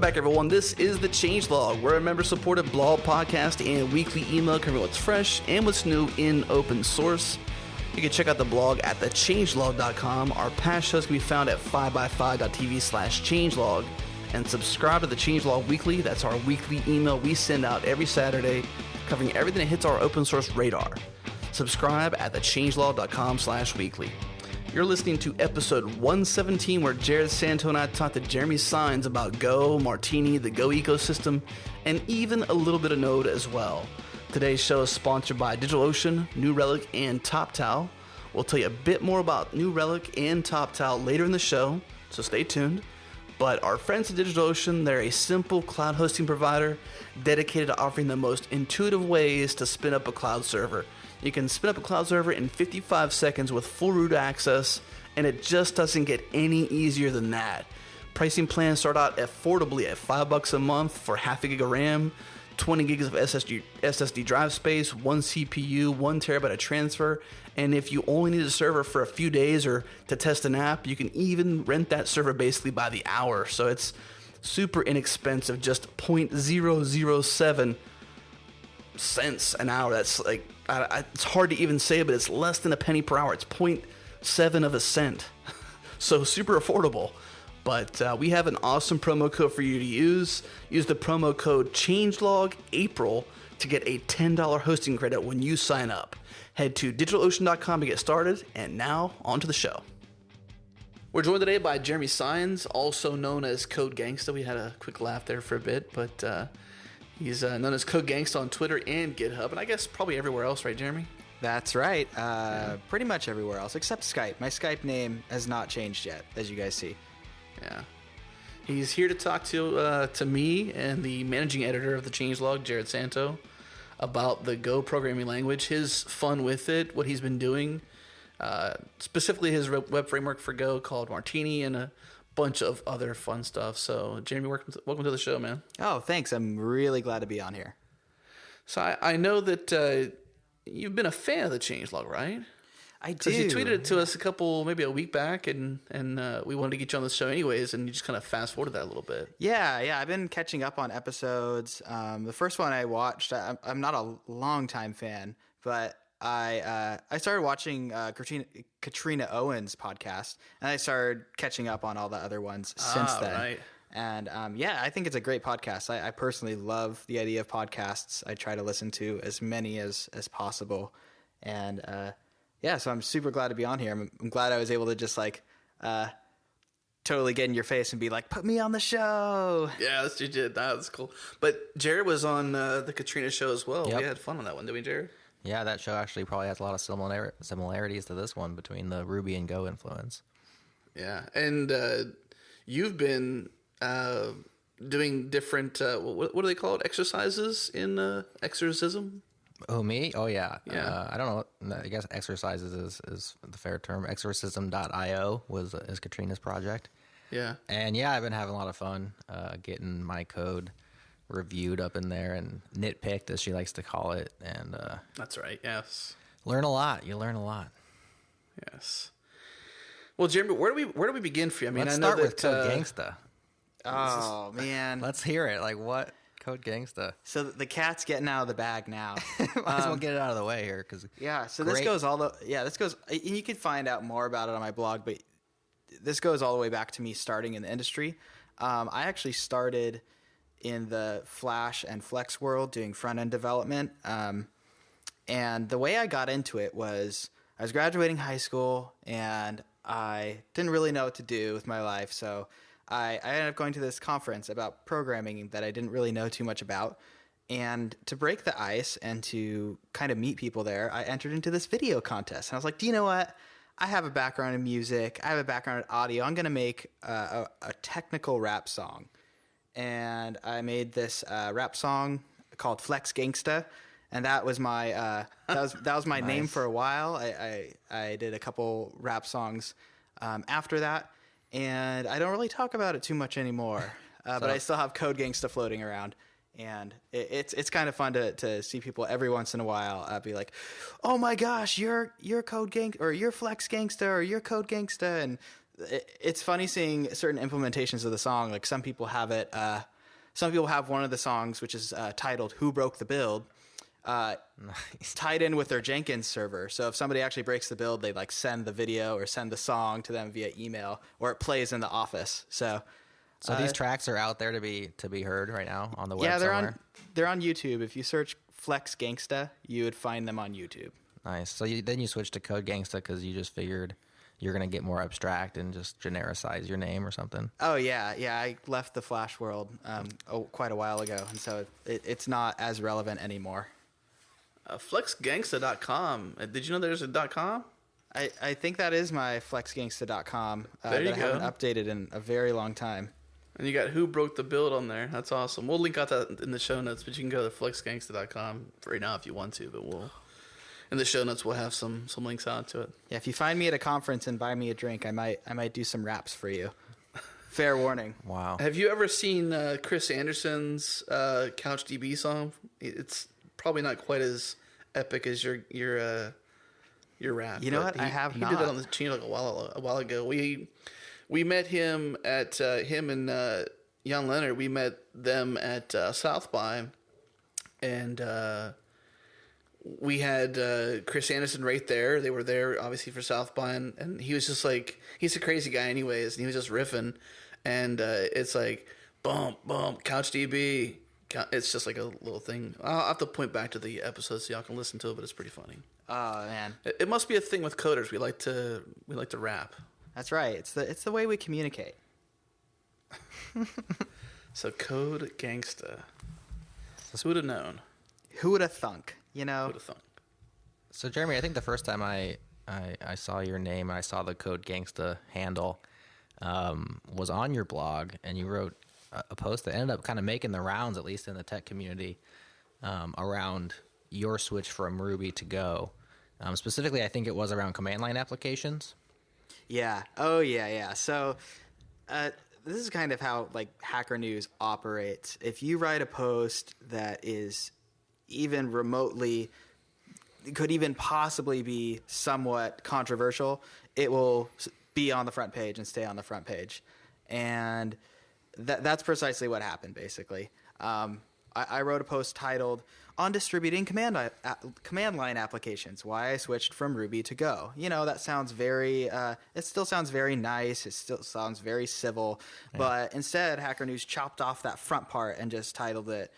back, everyone. This is the Changelog. We're a member-supported blog podcast and weekly email covering what's fresh and what's new in open source. You can check out the blog at thechangelog.com. Our past shows can be found at 5by5.tv/changelog. And subscribe to the Changelog Weekly. That's our weekly email we send out every Saturday, covering everything that hits our open source radar. Subscribe at thechangelog.com/weekly. You're listening to episode 117, where Jared Santo and I talked to Jeremy Saenz about Go, Martini, the Go ecosystem, and even a little bit of Node as well. Today's show is sponsored by DigitalOcean, New Relic, and TopTal. We'll tell you a bit more about New Relic and TopTal later in the show, so stay tuned. But our friends at DigitalOcean, they're a simple cloud hosting provider dedicated to offering the most intuitive ways to spin up a cloud server. You can spin up a cloud server in 55 seconds with full root access, and it just doesn't get any easier than that. Pricing plans start out affordably at $5 a month for half a gig of RAM, 20 gigs of SSD drive space, 1 CPU, 1 terabyte of transfer, and if you only need a server for a few days or to test an app, you can even rent that server basically by the hour. So it's super inexpensive, just 0.007 cents an hour. That's like, it's hard to even say, but it's less than a penny per hour. It's 0.7 of a cent. So super affordable. But we have an awesome promo code for you to use. Use the promo code ChangelogApril to get a $10 hosting credit when you sign up. Head to DigitalOcean.com to get started. And now, on to the show. We're joined today by Jeremy Saenz, also known as Code Gangsta. We had a quick laugh there for a bit, but he's known as Code Gangsta on Twitter and GitHub, and I guess probably everywhere else, right, Jeremy? That's right. Pretty much everywhere else, except Skype. My Skype name has not changed yet, as you guys see. Yeah. He's here to talk to me and the managing editor of the Changelog, Jared Santo, about the Go programming language, his fun with it, what he's been doing, specifically his web framework for Go called Martini, and a bunch of other fun stuff. So, Jeremy, welcome to the show, man. Oh, thanks. I'm really glad to be on here. So I know that you've been a fan of the Changelog, right? I do. Because you tweeted it to us maybe a week back, and we wanted to get you on the show anyways, and you just kind of fast forwarded that a little bit. Yeah. I've been catching up on episodes. The first one I watched, I'm not a long-time fan, but I started watching Katrina Owen's podcast, and I started catching up on all the other ones since then. Right. And I think it's a great podcast. I personally love the idea of podcasts. I try to listen to as many as possible, and so I'm super glad to be on here. I'm glad I was able to just totally get in your face and be like, put me on the show. Yeah, that's what you did. That was cool. But Jared was on the Katrina show as well. Yep. We had fun on that one, didn't we, Jared? Yeah, that show actually probably has a lot of similarities to this one between the Ruby and Go influence. Yeah, and you've been doing different, what do they call it, exercises in Exorcism? Oh, me? Oh, yeah. Yeah. I don't know. I guess exercises is the fair term. Exorcism.io is Katrina's project. Yeah. And yeah, I've been having a lot of fun getting my code reviewed up in there and nitpicked, as she likes to call it. And that's right. Yes. Learn a lot. You learn a lot. Yes. Well, Jeremy, where do we begin for you? I mean, let's I know start with that, Code Gangsta. Oh, man. Let's hear it. Like, what? Code Gangsta. So the cat's getting out of the bag now. Might as well get it out of the way here, because this goes you can find out more about it on my blog, but this goes all the way back to me starting in the industry. I actually started in the Flash and Flex world doing front end development, and the way I got into it was I was graduating high school and I didn't really know what to do with my life, so I ended up going to this conference about programming that I didn't really know too much about. And to break the ice and to kind of meet people there, I entered into this video contest. And I was like, do you know what? I have a background in music. I have a background in audio. I'm going to make a technical rap song. And I made this rap song called Flex Gangsta. And that was my that was my Nice. name for a while. I did a couple rap songs after that. And I don't really talk about it too much anymore, but I still have Code Gangsta floating around, and it's kind of fun to see people every once in a while be like, "Oh my gosh, you're Code Gang, or you're Flex Gangsta, or you're Code Gangsta," and it's funny seeing certain implementations of the song. Like some people have it some people have one of the songs, which is titled "Who Broke the Build," tied in with their Jenkins server. So if somebody actually breaks the build, they like send the video or send the song to them via email, or it plays in the office. So these tracks are out there to be heard right now on the web. Yeah, somewhere? they're on YouTube. If you search Flex Gangsta, you would find them on YouTube. Nice. So then you switched to Code Gangsta because you just figured you're gonna get more abstract and just genericize your name or something. Oh yeah. I left the Flash world quite a while ago, and so it's not as relevant anymore. Flexgangsta.com. Did you know there's a .com? I think that is my flexgangsta.com There you that I go. haven't updated in a very long time. And you got Who Broke the Build on there. That's awesome. We'll link out that in the show notes, but you can go to flexgangsta.com right now if you want to, but in the show notes we'll have some links out to it. Yeah, if you find me at a conference and buy me a drink, I might do some raps for you. Fair warning. Wow. Have you ever seen Chris Anderson's CouchDB song? It's probably not quite as epic as your rap. You know but what? I have he not. did that on the channel a while ago. We met him at him and Jan Leonard. We met them at South by, and we had Chris Anderson right there. They were there obviously for South by, and he was just like, he's a crazy guy anyways, and he was just riffing, and it's like bump CouchDB. It's just like a little thing. I'll have to point back to the episode so y'all can listen to it, but it's pretty funny. Oh man, It must be a thing with coders. We like to rap. that's right. It's the way we communicate. So Code Gangsta. Who would have known? Who would have thunk? You know. Who would have thunk? So Jeremy, I think the first time I saw your name and I saw the Code Gangsta handle was on your blog, and you wrote a post that ended up kind of making the rounds, at least in the tech community, around your switch from Ruby to Go. Specifically, I think it was around command line applications. Yeah. Oh yeah. So this is kind of how like Hacker News operates. If you write a post that is even remotely could even possibly be somewhat controversial, it will be on the front page and stay on the front page. And that's precisely what happened, basically. I wrote a post titled "On Distributing Command Line Applications: Why I Switched from Ruby to Go." You know, that sounds very. It still sounds very nice. It still sounds very civil. Yeah. But instead, Hacker News chopped off that front part and just titled it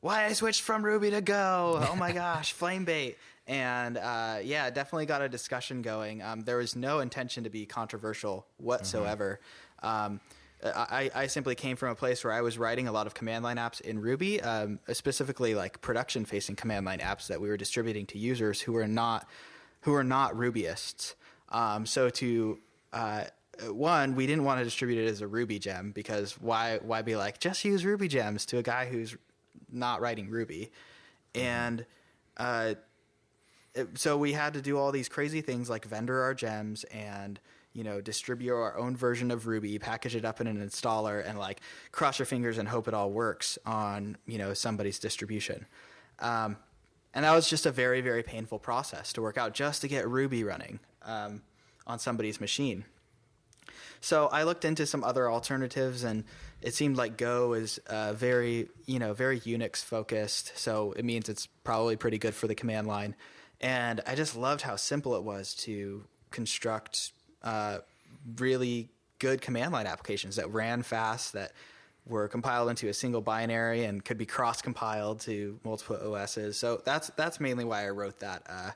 "Why I Switched from Ruby to Go." Oh my gosh, flame bait. And yeah, definitely got a discussion going. There was no intention to be controversial whatsoever. Mm-hmm. I simply came from a place where I was writing a lot of command line apps in Ruby, specifically like production facing command line apps that we were distributing to users who were not Rubyists. So to one, we didn't want to distribute it as a Ruby gem, because why be like, just use Ruby gems to a guy who's not writing Ruby. And so we had to do all these crazy things like vendor our gems and, you know, distribute our own version of Ruby, package it up in an installer, and like cross your fingers and hope it all works on, you know, somebody's distribution. And that was just a very, very painful process to work out just to get Ruby running on somebody's machine. So I looked into some other alternatives, and it seemed like Go is very Unix focused. So it means it's probably pretty good for the command line. And I just loved how simple it was to construct really good command line applications that ran fast, that were compiled into a single binary and could be cross-compiled to multiple OSs. So that's mainly why I wrote that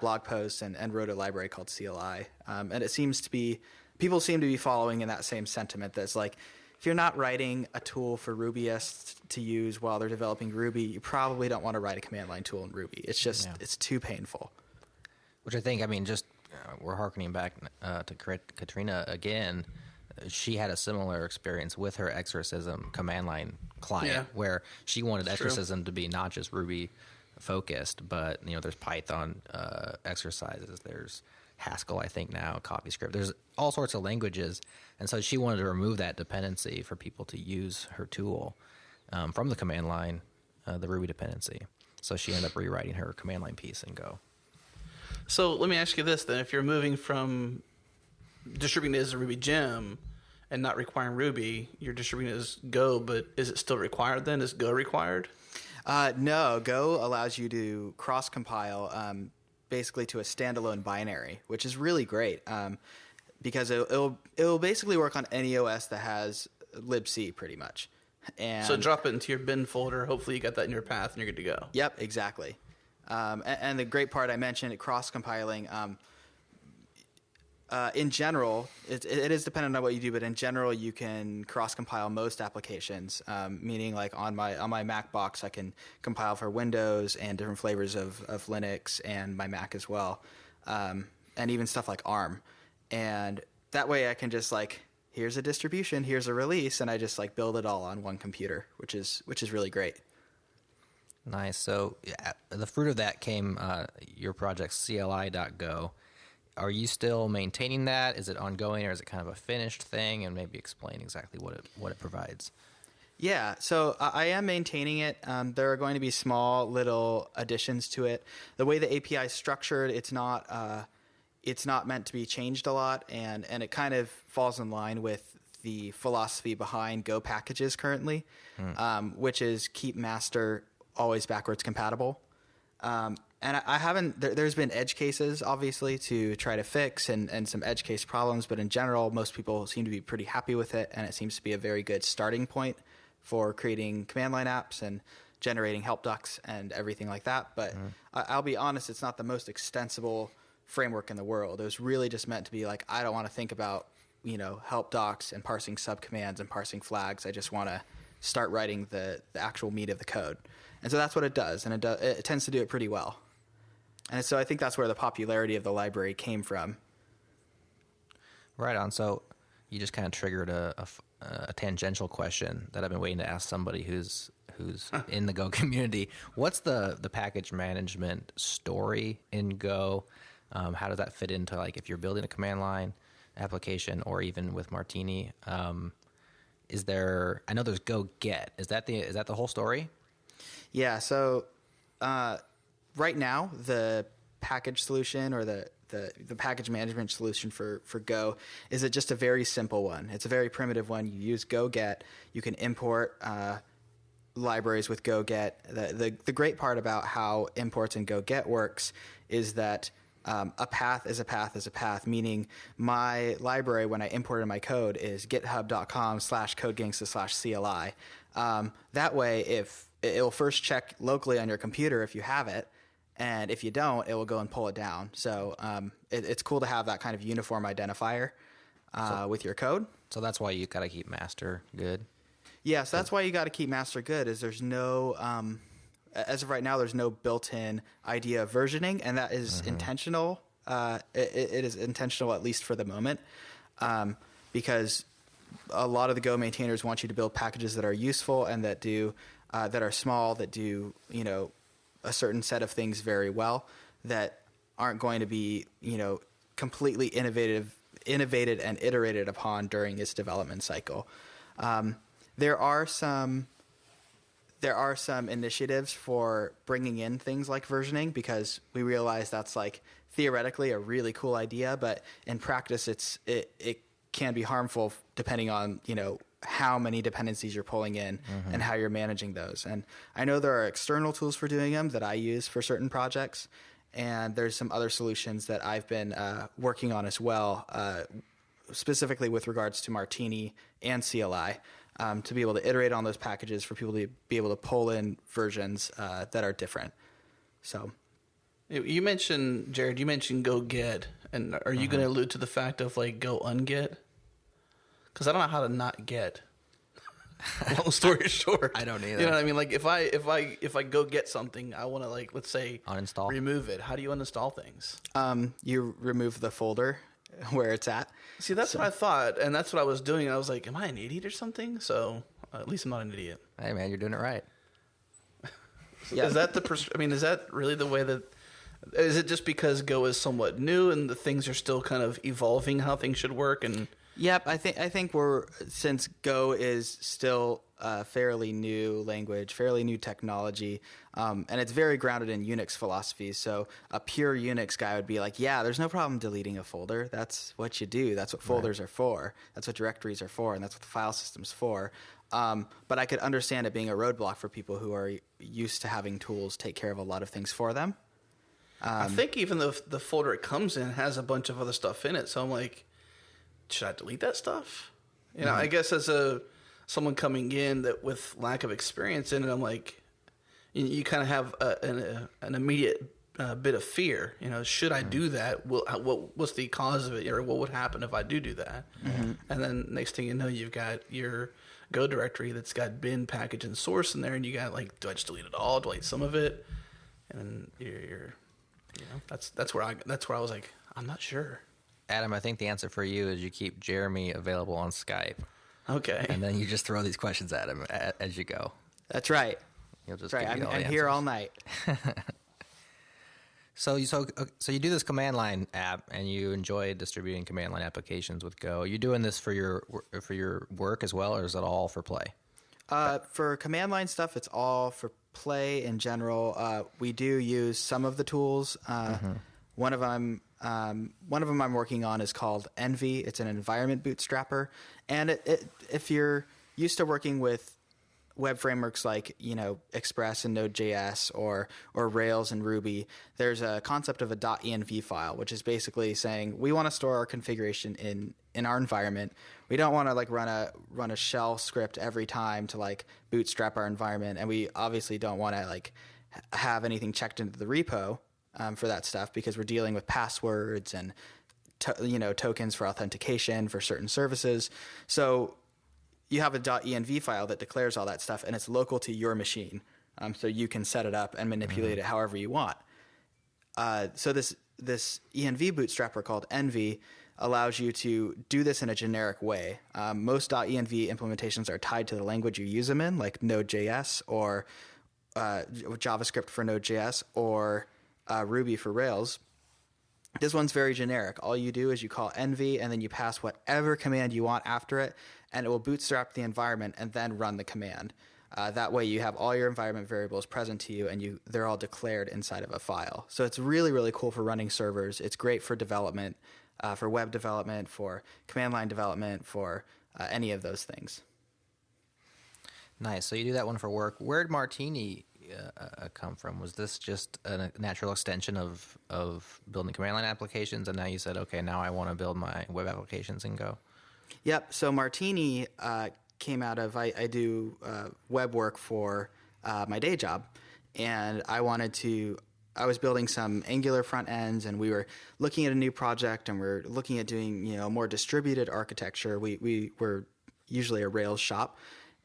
blog post and wrote a library called CLI. And it seems to be, people seem to be following in that same sentiment. That's like, if you're not writing a tool for Rubyists to use while they're developing Ruby, you probably don't want to write a command line tool in Ruby. It's just, it's too painful. Which I think, I mean, just we're hearkening back to Katrina again. She had a similar experience with her Exorcism command line client, where she wanted Exorcism to be not just Ruby focused, but, you know, there's Python exercises, there's Haskell, I think now, CoffeeScript. There's all sorts of languages, and so she wanted to remove that dependency for people to use her tool from the command line, the Ruby dependency. So she ended up rewriting her command line piece in Go. So let me ask you this then: if you're moving from distributing it as a Ruby gem, and not requiring Ruby, you're distributing it as Go, but is it still required then? Is Go required? No, Go allows you to cross-compile basically to a standalone binary, which is really great because it'll basically work on any OS that has libc pretty much. And so drop it into your bin folder. Hopefully you got that in your path and you're good to go. Yep, exactly. And the great part I mentioned, cross-compiling, in general, it is dependent on what you do, but in general, you can cross-compile most applications. Meaning, like on my Mac box, I can compile for Windows and different flavors of Linux and my Mac as well, and even stuff like ARM. And that way, I can just like, here's a distribution, here's a release, and I just like build it all on one computer, which is really great. Nice. So the fruit of that came your project CLI.go. Are you still maintaining that? Is it ongoing, or is it kind of a finished thing? And maybe explain exactly what it provides. Yeah, so I am maintaining it. There are going to be small little additions to it. The way the API is structured, it's not meant to be changed a lot, and it kind of falls in line with the philosophy behind Go packages currently, which is keep master always backwards compatible. And I haven't, there's been edge cases, obviously, to try to fix and some edge case problems, but in general, most people seem to be pretty happy with it, and it seems to be a very good starting point for creating command line apps and generating help docs and everything like that. But I'll be honest, it's not the most extensible framework in the world. It was really just meant to be like, I don't want to think about, help docs and parsing subcommands and parsing flags. I just want to start writing the actual meat of the code. And so that's what it does, and it tends to do it pretty well. And so I think that's where the popularity of the library came from. Right on. So you just kind of triggered a tangential question that I've been waiting to ask somebody who's in the Go community. What's the package management story in Go? How does that fit into, like, if you're building a command line application, or even with Martini? Is there? I know there's Go Get. Is that the whole story? Yeah. So right now, the package solution or the package management solution for Go is just a very simple one. It's a very primitive one. You use Go Get. You can import libraries with Go Get. The great part about how imports in Go Get works is that a path is a path is a path, meaning my library, when I import in my code, is github.com/codegangsta/CLI. That way, if it'll first check locally on your computer if you have it, and if you don't, it will go and pull it down. So it's cool to have that kind of uniform identifier with your code. So that's why you got to keep master good. Yeah, so that's why you got to keep master good. Is there's no as of right now, there's no built-in idea of versioning, and that is intentional. It is intentional, at least for the moment, because a lot of the Go maintainers want you to build packages that are useful and that are small, that do a certain set of things very well, that aren't going to be completely innovated and iterated upon during its development cycle. There are some initiatives for bringing in things like versioning, because we realize that's like theoretically a really cool idea, but in practice it can be harmful depending on how many dependencies you're pulling in and how you're managing those. And I know there are external tools for doing them that I use for certain projects, and there's some other solutions that I've been working on as well, specifically with regards to Martini and CLI, to be able to iterate on those packages for people to be able to pull in versions that are different. So, you mentioned, Jared, Go Get, and are you going to allude to the fact of like Go Unget? Because I don't know how to not get. Long story short, I don't either. You know what I mean? Like if I go get something, I want to, like, let's say uninstall, remove it. How do you uninstall things? You remove the folder where it's at. See, that's what I thought, and that's what I was doing. I was like, am I an idiot or something? So at least I'm not an idiot. Hey man, you're doing it right. Yeah. Is that is that really the way that? Is it just because Go is somewhat new and the things are still kind of evolving how things should work? And Yep, I think since Go is still a fairly new language, fairly new technology, and it's very grounded in Unix philosophies. So a pure Unix guy would be like, yeah, there's no problem deleting a folder. That's what you do. That's what folders are for. That's what directories are for, and that's what the file system's for. But I could understand it being a roadblock for people who are used to having tools take care of a lot of things for them. I think even though the folder it comes in has a bunch of other stuff in it, so I'm like, should I delete that stuff? You know, I guess as someone coming in that with lack of experience in it, I'm like, you kind of have an immediate bit of fear. You know, should I do that? What's the cause of it, or what would happen if I do that? And then next thing you know, you've got your Go directory that's got bin, package, and source in there, and you got like, do I just delete it all? Delete some of it? And you're you know, that's where I was like, I'm not sure. Adam, I think the answer for you is you keep Jeremy available on Skype. Okay. And then you just throw these questions at him as you go. That's right. He'll just That's right. give you all I'm the here answers. all night. So you do this command line app, and you enjoy distributing command line applications with Go. Are you doing this for your work as well, or is it all for play? For command line stuff, it's all for play in general. We do use some of the tools. One of them I'm working on is called Envy. It's an environment bootstrapper, and if you're used to working with web frameworks like, you know, Express and Node.js or Rails and Ruby, there's a concept of a .env file, which is basically saying we want to store our configuration in our environment. We don't want to like run a shell script every time to like bootstrap our environment, and we obviously don't want to like have anything checked into the repo for that stuff, because we're dealing with passwords and tokens for authentication for certain services. So you have a .env file that declares all that stuff, and it's local to your machine, so you can set it up and manipulate it however you want. So this env bootstrapper called Envy allows you to do this in a generic way. Most .env implementations are tied to the language you use them in, like Node.js or JavaScript for Node.js or Ruby for Rails. This one's very generic. All you do is you call Envy, and then you pass whatever command you want after it, and it will bootstrap the environment and then run the command. That way you have all your environment variables present to you, and they're all declared inside of a file. So it's really, really cool for running servers. It's great for development, for web development, for command line development, for any of those things. Nice. So you do that one for work. Where did Martini come from? Was this just a natural extension of building command line applications, and now you said, okay, now I want to build my web applications in Go? Yep. So Martini came out of, I do web work for my day job, and I was building some Angular front ends, and we were looking at a new project, and we're looking at doing, you know, more distributed architecture. We were usually a Rails shop,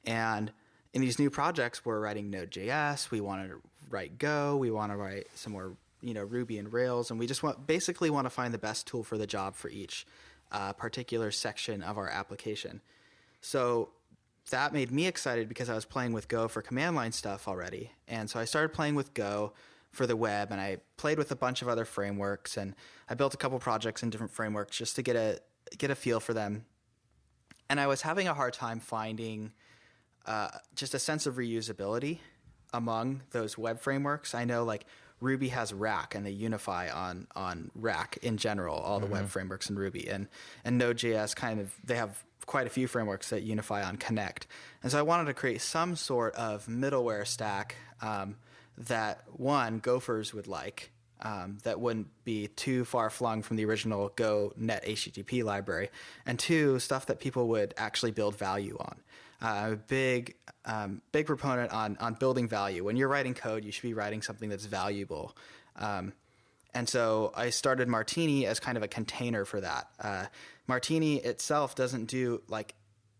and in these new projects, we're writing Node.js. We want to write Go. We want to write some more, you know, Ruby and Rails, and we just basically want to find the best tool for the job for each particular section of our application. So that made me excited because I was playing with Go for command line stuff already, and so I started playing with Go for the web, and I played with a bunch of other frameworks, and I built a couple projects in different frameworks just to get a feel for them. And I was having a hard time finding just a sense of reusability among those web frameworks. I know like Ruby has Rack, and they unify on Rack in general, all the web frameworks in Ruby, and Node.js they have quite a few frameworks that unify on Connect. And so I wanted to create some sort of middleware stack that, one, Gophers would like, that wouldn't be too far flung from the original Go net HTTP library, and two, stuff that people would actually build value on. I'm a big proponent on building value. When you're writing code, you should be writing something that's valuable. And so I started Martini as kind of a container for that. Martini itself doesn't do like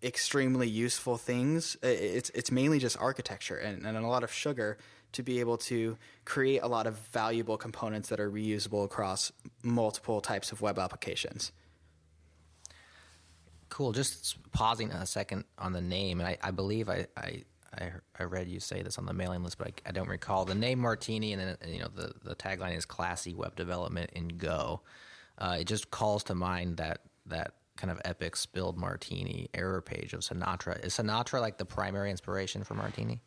extremely useful things. It's mainly just architecture and a lot of sugar to be able to create a lot of valuable components that are reusable across multiple types of web applications. Cool. Just pausing a second on the name, and I believe I read you say this on the mailing list, but I don't recall the name Martini, and then the tagline is classy web development in Go. It just calls to mind that kind of epic spilled martini error page of Sinatra. Is Sinatra like the primary inspiration for Martini?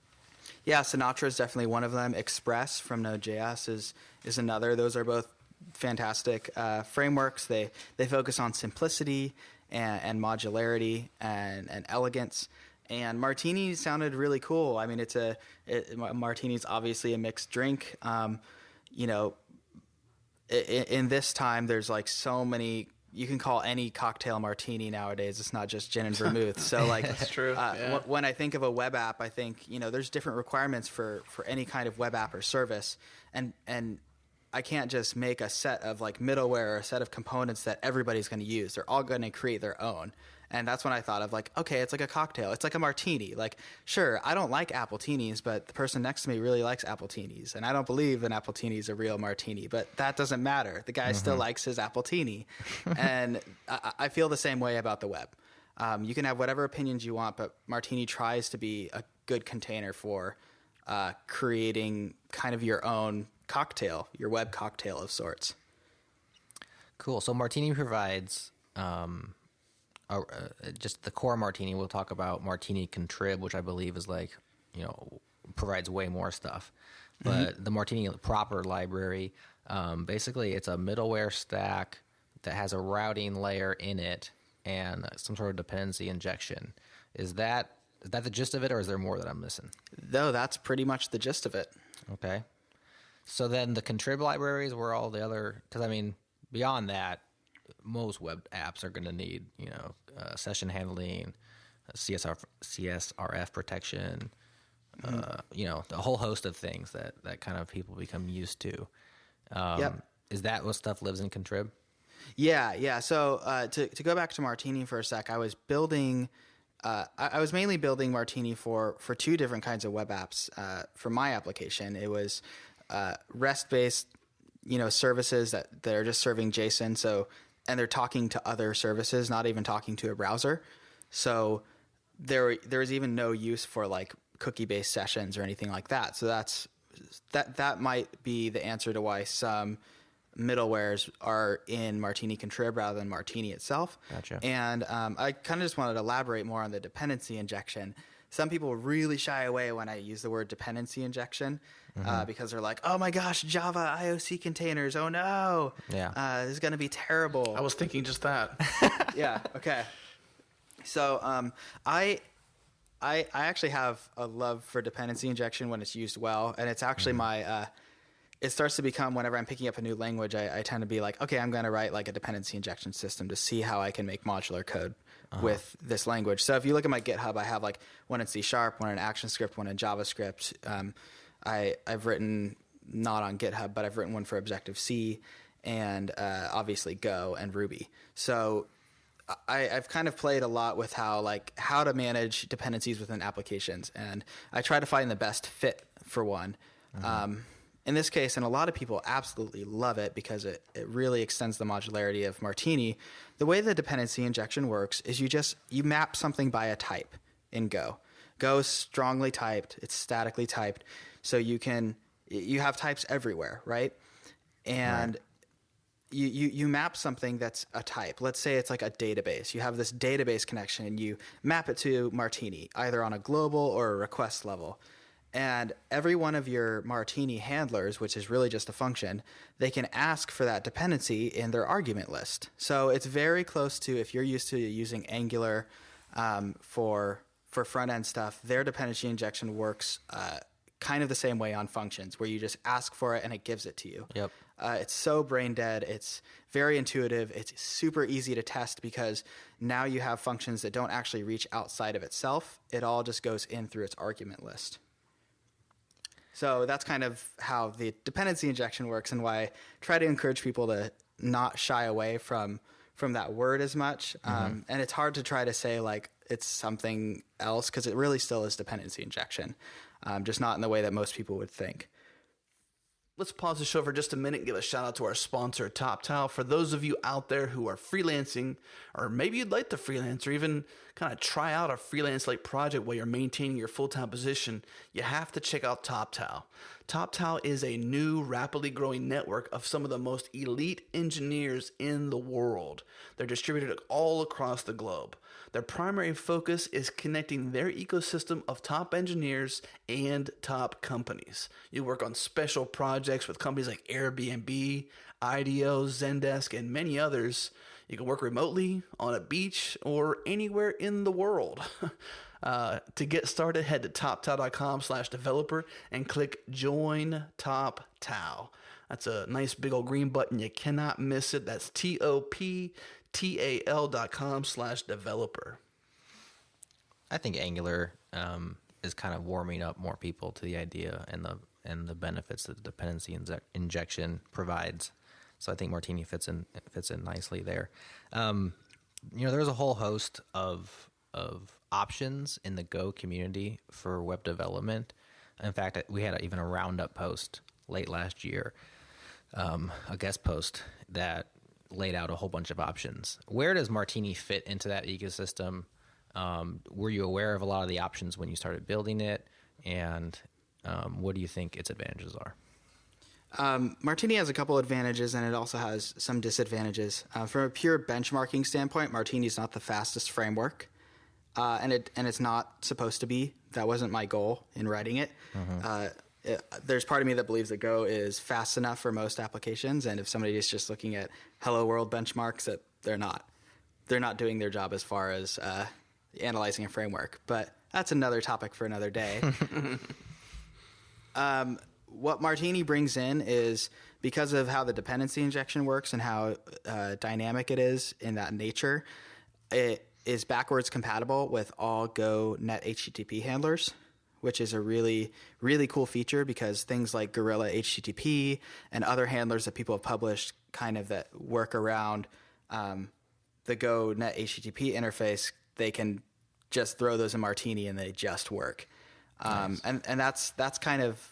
Yeah, Sinatra is definitely one of them. Express from Node.js is another. Those are both fantastic frameworks. They focus on simplicity and modularity and elegance. And Martini sounded really cool. I mean, Martini's obviously a mixed drink. You know, in this time, there's like so many. You can call any cocktail martini nowadays. It's not just gin and vermouth. So like, That's true. Yeah. When I think of a web app, I think, you know, there's different requirements for any kind of web app or service, and I can't just make a set of like middleware or a set of components that everybody's going to use. They're all going to create their own. And that's when I thought of like, okay, it's like a cocktail. It's like a martini. Like, sure, I don't like appletinis, but the person next to me really likes appletinis. And I don't believe an appletini is a real martini, but that doesn't matter. The guy still likes his appletini. And I feel the same way about the web. You can have whatever opinions you want, but Martini tries to be a good container for creating kind of your own cocktail, your web cocktail of sorts. Cool. So Martini provides just the core Martini. We'll talk about Martini Contrib, which I believe is like, you know, provides way more stuff. But the Martini proper library, basically it's a middleware stack that has a routing layer in it and some sort of dependency injection. Is that the gist of it, or is there more that I'm missing? No, that's pretty much the gist of it. Okay. So then the contrib libraries were all the other, because I mean, beyond that, most web apps are going to need, you know, session handling, CSRF protection, you know, a whole host of things that kind of people become used to. Yep. Is that what stuff lives in contrib? Yeah. So to go back to Martini for a sec, I was building. I was mainly building Martini for two different kinds of web apps. For my application, it was REST-based, you know, services that are just serving JSON. So, and they're talking to other services, not even talking to a browser. So there is even no use for like cookie-based sessions or anything like that. So that might be the answer to why some middlewares are in Martini Contrib rather than Martini itself. Gotcha. And I kind of just wanted to elaborate more on the dependency injection. Some people really shy away when I use the word dependency injection because they're like, oh my gosh, Java IOC containers. Oh no. Yeah. This is going to be terrible. I was thinking just that. Yeah. Okay. So I actually have a love for dependency injection when it's used well. And it's actually my, it starts to become, whenever I'm picking up a new language, I tend to be like, okay, I'm going to write like a dependency injection system to see how I can make modular code with this language. So if you look at my GitHub, I have like one in C#, one in ActionScript, one in JavaScript. I've written, not on GitHub, but I've written one for Objective-C and obviously Go and Ruby. So I've kind of played a lot with how to manage dependencies within applications, and I try to find the best fit for one. In this case, and a lot of people absolutely love it because it really extends the modularity of Martini. The way the dependency injection works is you map something by a type in Go. Go is strongly typed, it's statically typed, so you have types everywhere, right? And you map something that's a type. Let's say it's like a database. You have this database connection and you map it to Martini, either on a global or a request level. And every one of your Martini handlers, which is really just a function, they can ask for that dependency in their argument list. So it's very close to, if you're used to using Angular for front-end stuff, their dependency injection works kind of the same way on functions, where you just ask for it and it gives it to you. Yep. It's so brain dead. It's very intuitive. It's super easy to test because now you have functions that don't actually reach outside of itself. It all just goes in through its argument list. So that's kind of how the dependency injection works, and why I try to encourage people to not shy away from that word as much. And it's hard to try to say like it's something else, because it really still is dependency injection, just not in the way that most people would think. Let's pause the show for just a minute and give a shout out to our sponsor, TopTal. For those of you out there who are freelancing, or maybe you'd like to freelance, or even kind of try out a freelance-like project while you're maintaining your full-time position, you have to check out TopTal. TopTal is a new, rapidly growing network of some of the most elite engineers in the world. They're distributed all across the globe. Their primary focus is connecting their ecosystem of top engineers and top companies. You work on special projects with companies like Airbnb, IDEO, Zendesk, and many others. You can work remotely, on a beach, or anywhere in the world. To get started, head to toptal.com/developer and click Join TopTal. That's a nice big old green button. You cannot miss it. That's TOPTAL.com/developer. I think Angular is kind of warming up more people to the idea and the benefits that the dependency injection provides. So I think Martini fits in nicely there. There's a whole host of options in the Go community for web development. In fact, we had even a roundup post late last year, a guest post that laid out a whole bunch of options. Where does Martini fit into that ecosystem? Were you aware of a lot of the options when you started building it? And what do you think its advantages are? Martini has a couple advantages, and it also has some disadvantages. From a pure benchmarking standpoint, Martini is not the fastest framework, and it's not supposed to be. That wasn't my goal in writing it. There's part of me that believes that Go is fast enough for most applications, and if somebody is just looking at Hello World benchmarks, that they're not doing their job as far as analyzing a framework. But that's another topic for another day. What Martini brings in is, because of how the dependency injection works and how dynamic it is in that nature, it is backwards compatible with all Go net HTTP handlers, which is a really, really cool feature, because things like Gorilla HTTP and other handlers that people have published kind of that work around the Go net HTTP interface, they can just throw those in Martini and they just work. Nice. And that's kind of,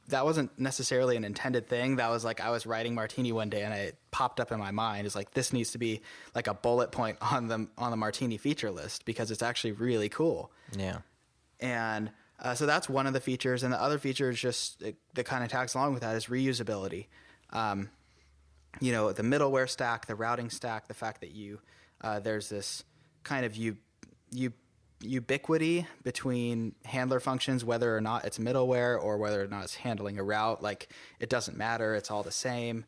that wasn't necessarily an intended thing. That was like, I was writing Martini one day and it popped up in my mind. It's like, this needs to be like a bullet point on the Martini feature list, because it's actually really cool. Yeah. And so that's one of the features. And the other feature is just that kind of tags along with that is reusability. The middleware stack, the routing stack, the fact that there's this kind of ubiquity between handler functions, whether or not it's middleware or whether or not it's handling a route. Like, it doesn't matter. It's all the same.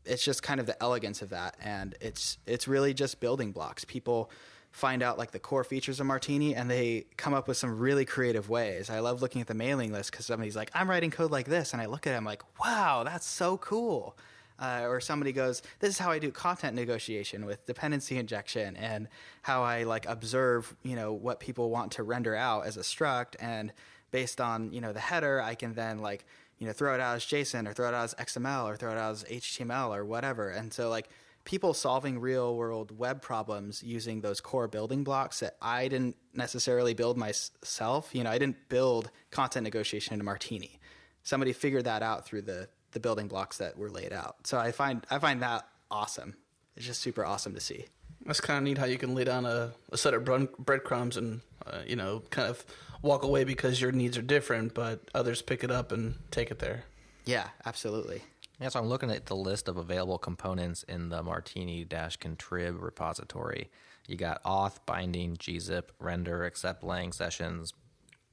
It's just kind of the elegance of that. And it's really just building blocks. People find out like the core features of Martini and they come up with some really creative ways. I love looking at the mailing list because somebody's like, I'm writing code like this. And I look at it, I'm like, wow, that's so cool. Or somebody goes, this is how I do content negotiation with dependency injection, and how I like observe, what people want to render out as a struct, and based on, the header, I can then like, throw it out as JSON, or throw it out as XML, or throw it out as HTML or whatever. And so like people solving real world web problems using those core building blocks that I didn't necessarily build myself. I didn't build content negotiation into Martini. Somebody figured that out through the building blocks that were laid out. So I find that awesome. It's just super awesome to see. That's kind of neat how you can lay down a set of breadcrumbs and, kind of walk away because your needs are different, but others pick it up and take it there. Yeah, absolutely. Yeah, so I'm looking at the list of available components in the Martini-contrib repository. You got auth, binding, gzip, render, accept lang sessions.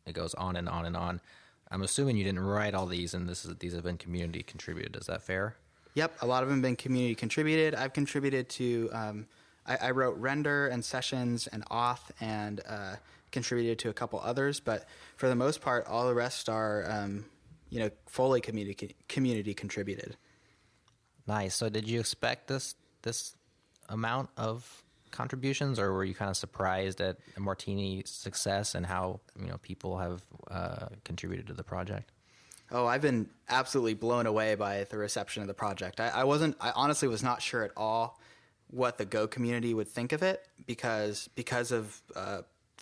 It goes on and on and on. I'm assuming you didn't write all these, and these have been community contributed. Is that fair? Yep, a lot of them have been community contributed. I've contributed to, I wrote render and sessions and auth, and contributed to a couple others. But for the most part, all the rest are, fully community contributed. Nice. So did you expect this amount of contributions, or were you kind of surprised at Martini's success and how people have contributed to the project? Oh, I've been absolutely blown away by the reception of the project. I honestly was not sure at all what the Go community would think of it because of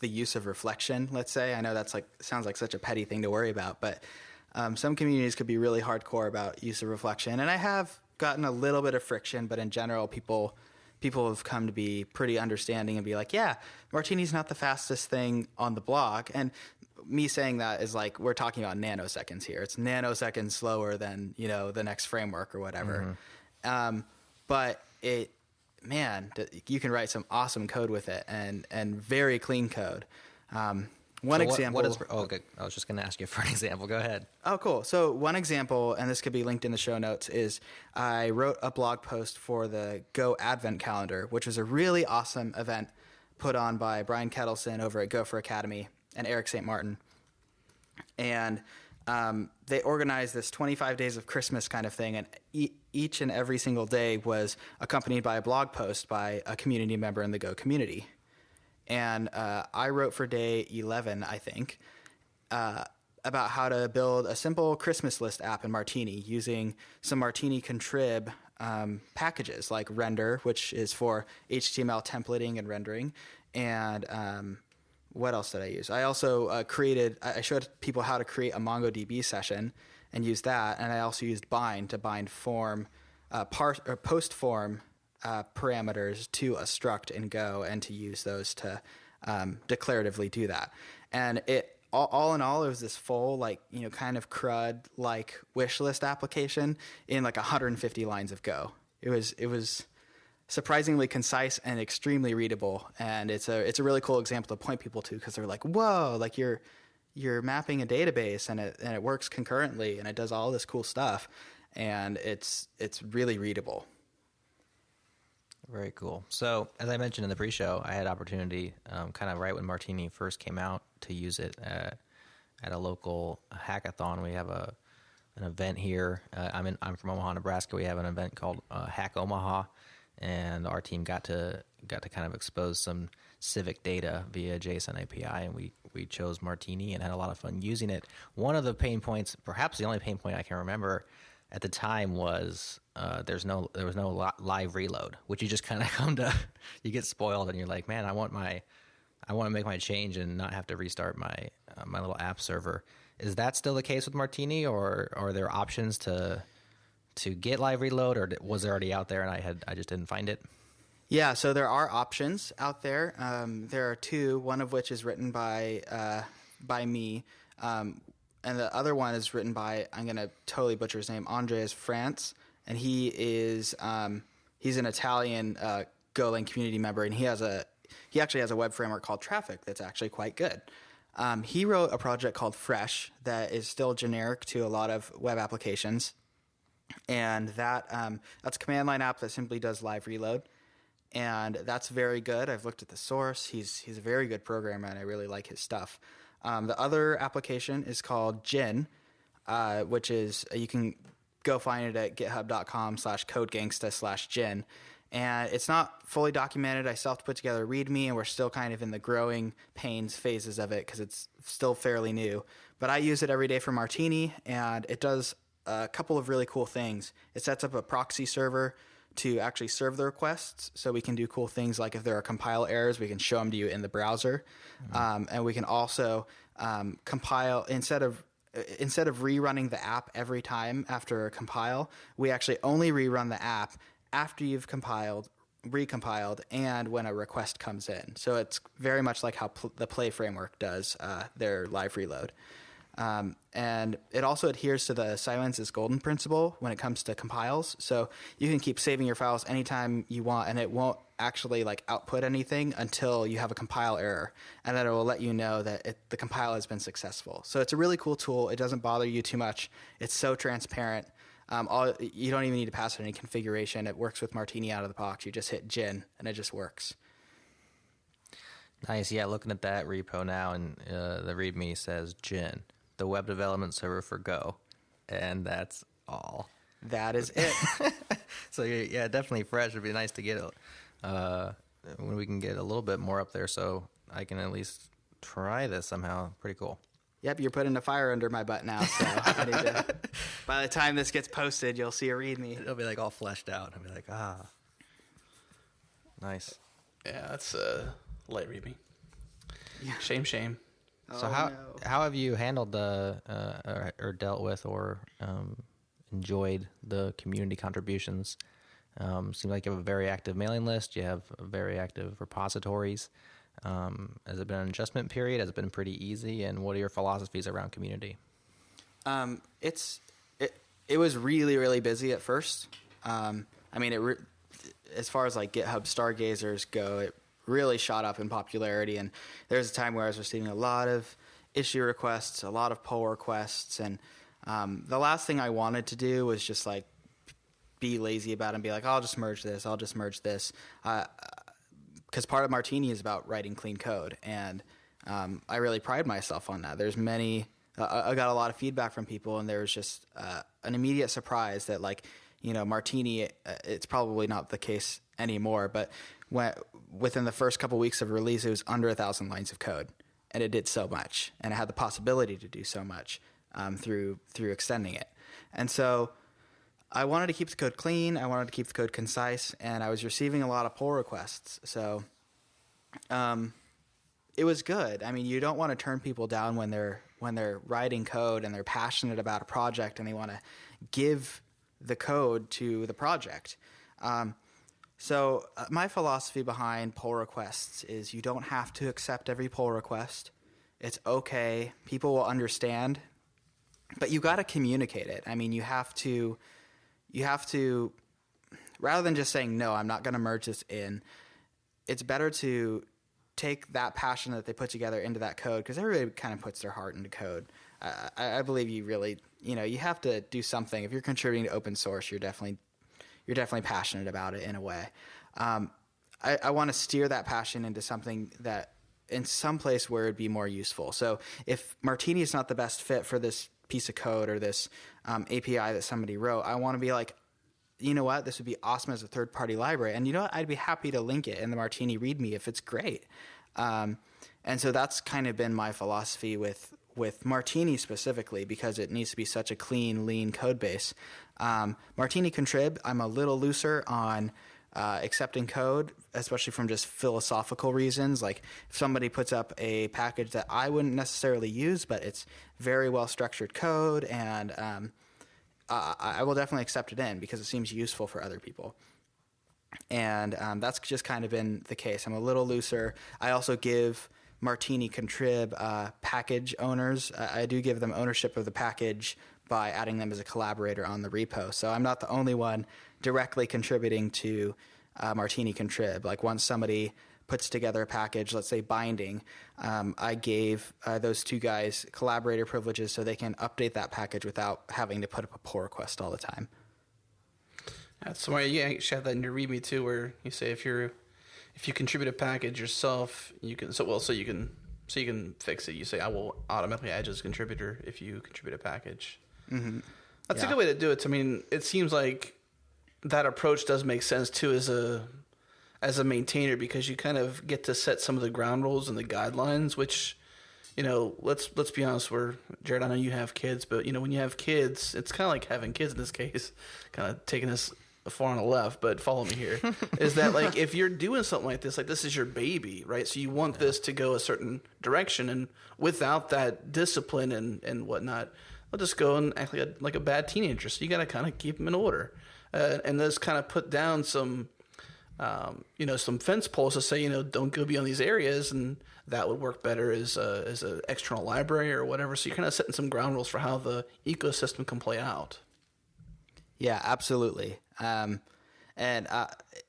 the use of reflection. Let's say, I know that's sounds like such a petty thing to worry about, but some communities could be really hardcore about use of reflection, and I have gotten a little bit of friction, but in general, people have come to be pretty understanding and be like, yeah, Martini's not the fastest thing on the block. And me saying that is like we're talking about nanoseconds here. It's nanoseconds slower than the next framework or whatever. But you can write some awesome code with it and very clean code. One example. Okay. I was just going to ask you for an example. Go ahead. Oh, cool. So one example, and this could be linked in the show notes, is I wrote a blog post for the Go Advent Calendar, which was a really awesome event put on by Brian Kettleson over at Gopher Academy and Eric St. Martin. And they organized this 25 days of Christmas kind of thing, and each and every single day was accompanied by a blog post by a community member in the Go community. And I wrote for day 11, I think, about how to build a simple Christmas list app in Martini using some Martini contrib packages like render, which is for HTML templating and rendering. And what else did I use? I also I showed people how to create a MongoDB session and use that. And I also used bind to bind form, post form parameters to a struct in Go and to use those to declaratively do that. And it all in all, it was this full kind of CRUD like wish list application in 150 lines of Go. It was surprisingly concise and extremely readable, and it's a really cool example to point people to because they're like, whoa, you're mapping a database and it works concurrently and it does all this cool stuff, and it's really readable. Very cool. So, as I mentioned in the pre-show, I had opportunity, kind of right when Martini first came out, to use it at a local hackathon. We have an event here. I'm from Omaha, Nebraska. We have an event called Hack Omaha, and our team got to kind of expose some civic data via JSON API, and we chose Martini and had a lot of fun using it. One of the pain points, perhaps the only pain point I can remember at the time, was there was no live reload, which you just kind of you get spoiled and you're like, man, I want to make my change and not have to restart my little app server. Is that still the case with Martini, or are there options to get live reload, or was it already out there and I just didn't find it? Yeah, so there are options out there. There are two, one of which is written by me, and the other one is written by, I'm going to totally butcher his name, Andreas France, and he's an Italian Golang community member, and he actually has a web framework called Traffic that's actually quite good. He wrote a project called Fresh that is still generic to a lot of web applications, and that's a command line app that simply does live reload, and that's very good. I've looked at the source. He's a very good programmer, and I really like his stuff. The other application is called Gin, which is you can go find it at github.com/codegangsta/Gin. And it's not fully documented. I still have to put together a README, and we're still kind of in the growing pains phases of it because it's still fairly new. But I use it every day for Martini, and it does a couple of really cool things. It sets up a proxy server to actually serve the requests, so we can do cool things like if there are compile errors, we can show them to you in the browser. And we can also compile, instead of rerunning the app every time after a compile, we actually only rerun the app after you've recompiled, and when a request comes in. So it's very much like how the Play framework does their live reload. And it also adheres to the silence is golden principle when it comes to compiles. So you can keep saving your files anytime you want, and it won't actually output anything until you have a compile error, and then it will let you know that the compile has been successful. So it's a really cool tool. It doesn't bother you too much. It's so transparent. You don't even need to pass it any configuration. It works with Martini out of the box. You just hit Gin, and it just works. Nice. Yeah, looking at that repo now, and the README says Gin, the web development server for Go, and that's all. That is it. So yeah, definitely Fresh. It'd be nice to get it when we can get a little bit more up there, so I can at least try this somehow. Pretty cool. Yep, you're putting a fire under my butt now, so I need to, by the time this gets posted, you'll see a README. It'll be all fleshed out. I'll be like, nice. Yeah, that's light README. Yeah. Shame. So how have you handled or dealt with or enjoyed the community contributions? Seems like you have a very active mailing list. You have very active repositories. Has it been an adjustment period? Has it been pretty easy? And what are your philosophies around community? It was really, really busy at first. As far as like GitHub Stargazers go, it really shot up in popularity. And there was a time where I was receiving a lot of issue requests, a lot of pull requests. And the last thing I wanted to do was just like be lazy about it and be like, I'll just merge this. Because part of Martini is about writing clean code. And I really pride myself on that. There's many... I got a lot of feedback from people, and there was just an immediate surprise that, like, Martini, it's probably not the case anymore, but within the first couple weeks of release, it was under 1,000 lines of code, and it did so much, and it had the possibility to do so much through extending it. And so I wanted to keep the code clean, I wanted to keep the code concise, and I was receiving a lot of pull requests. So it was good. I mean, you don't want to turn people down when they're writing code and they're passionate about a project and they want to give the code to the project. So my philosophy behind pull requests is you don't have to accept every pull request. It's okay. People will understand, but you got to communicate it. I mean, you have to, rather than just saying, no, I'm not going to merge this in, it's better to take that passion that they put together into that code, because everybody kind of puts their heart into code. I believe you really, you have to do something. If you're contributing to open source, you're definitely passionate about it in a way. I want to steer that passion into something that in some place where it'd be more useful. So if Martini is not the best fit for this piece of code or this API that somebody wrote, I want to be like, you know what, this would be awesome as a third-party library. And you know what, I'd be happy to link it in the Martini README if it's great. And so that's kind of been my philosophy with Martini specifically, because it needs to be such a clean, lean code base. Martini Contrib, I'm a little looser on accepting code, especially from just philosophical reasons. Like if somebody puts up a package that I wouldn't necessarily use, but it's very well-structured code, and I will definitely accept it in because it seems useful for other people. And that's just kind of been the case. I'm a little looser. I also give Martini Contrib package owners. I do give them ownership of the package by adding them as a collaborator on the repo. So I'm not the only one directly contributing to Martini Contrib. Like once somebody puts together a package, let's say binding, I gave those two guys collaborator privileges so they can update that package without having to put up a pull request all the time. That's why you should have that in your README too, where you say if you contribute a package yourself, you can fix it. You say I will automatically add you as a contributor if you contribute a package. Mm-hmm. That's a good way to do it. I mean, it seems like that approach does make sense too as a maintainer, because you kind of get to set some of the ground rules and the guidelines, which, let's be honest, Jared, I know you have kids, but when you have kids, it's kind of like having kids in this case, kind of taking this far on the left, but follow me here, is that like if you're doing something like this is your baby, right? So you want this to go a certain direction, and without that discipline and whatnot, they'll just go and act like a bad teenager. So you got to kind of keep them in order, and just kind of put down some some fence poles to say, don't go beyond these areas, and that would work better as an external library or whatever. So you're kind of setting some ground rules for how the ecosystem can play out. Yeah, absolutely. And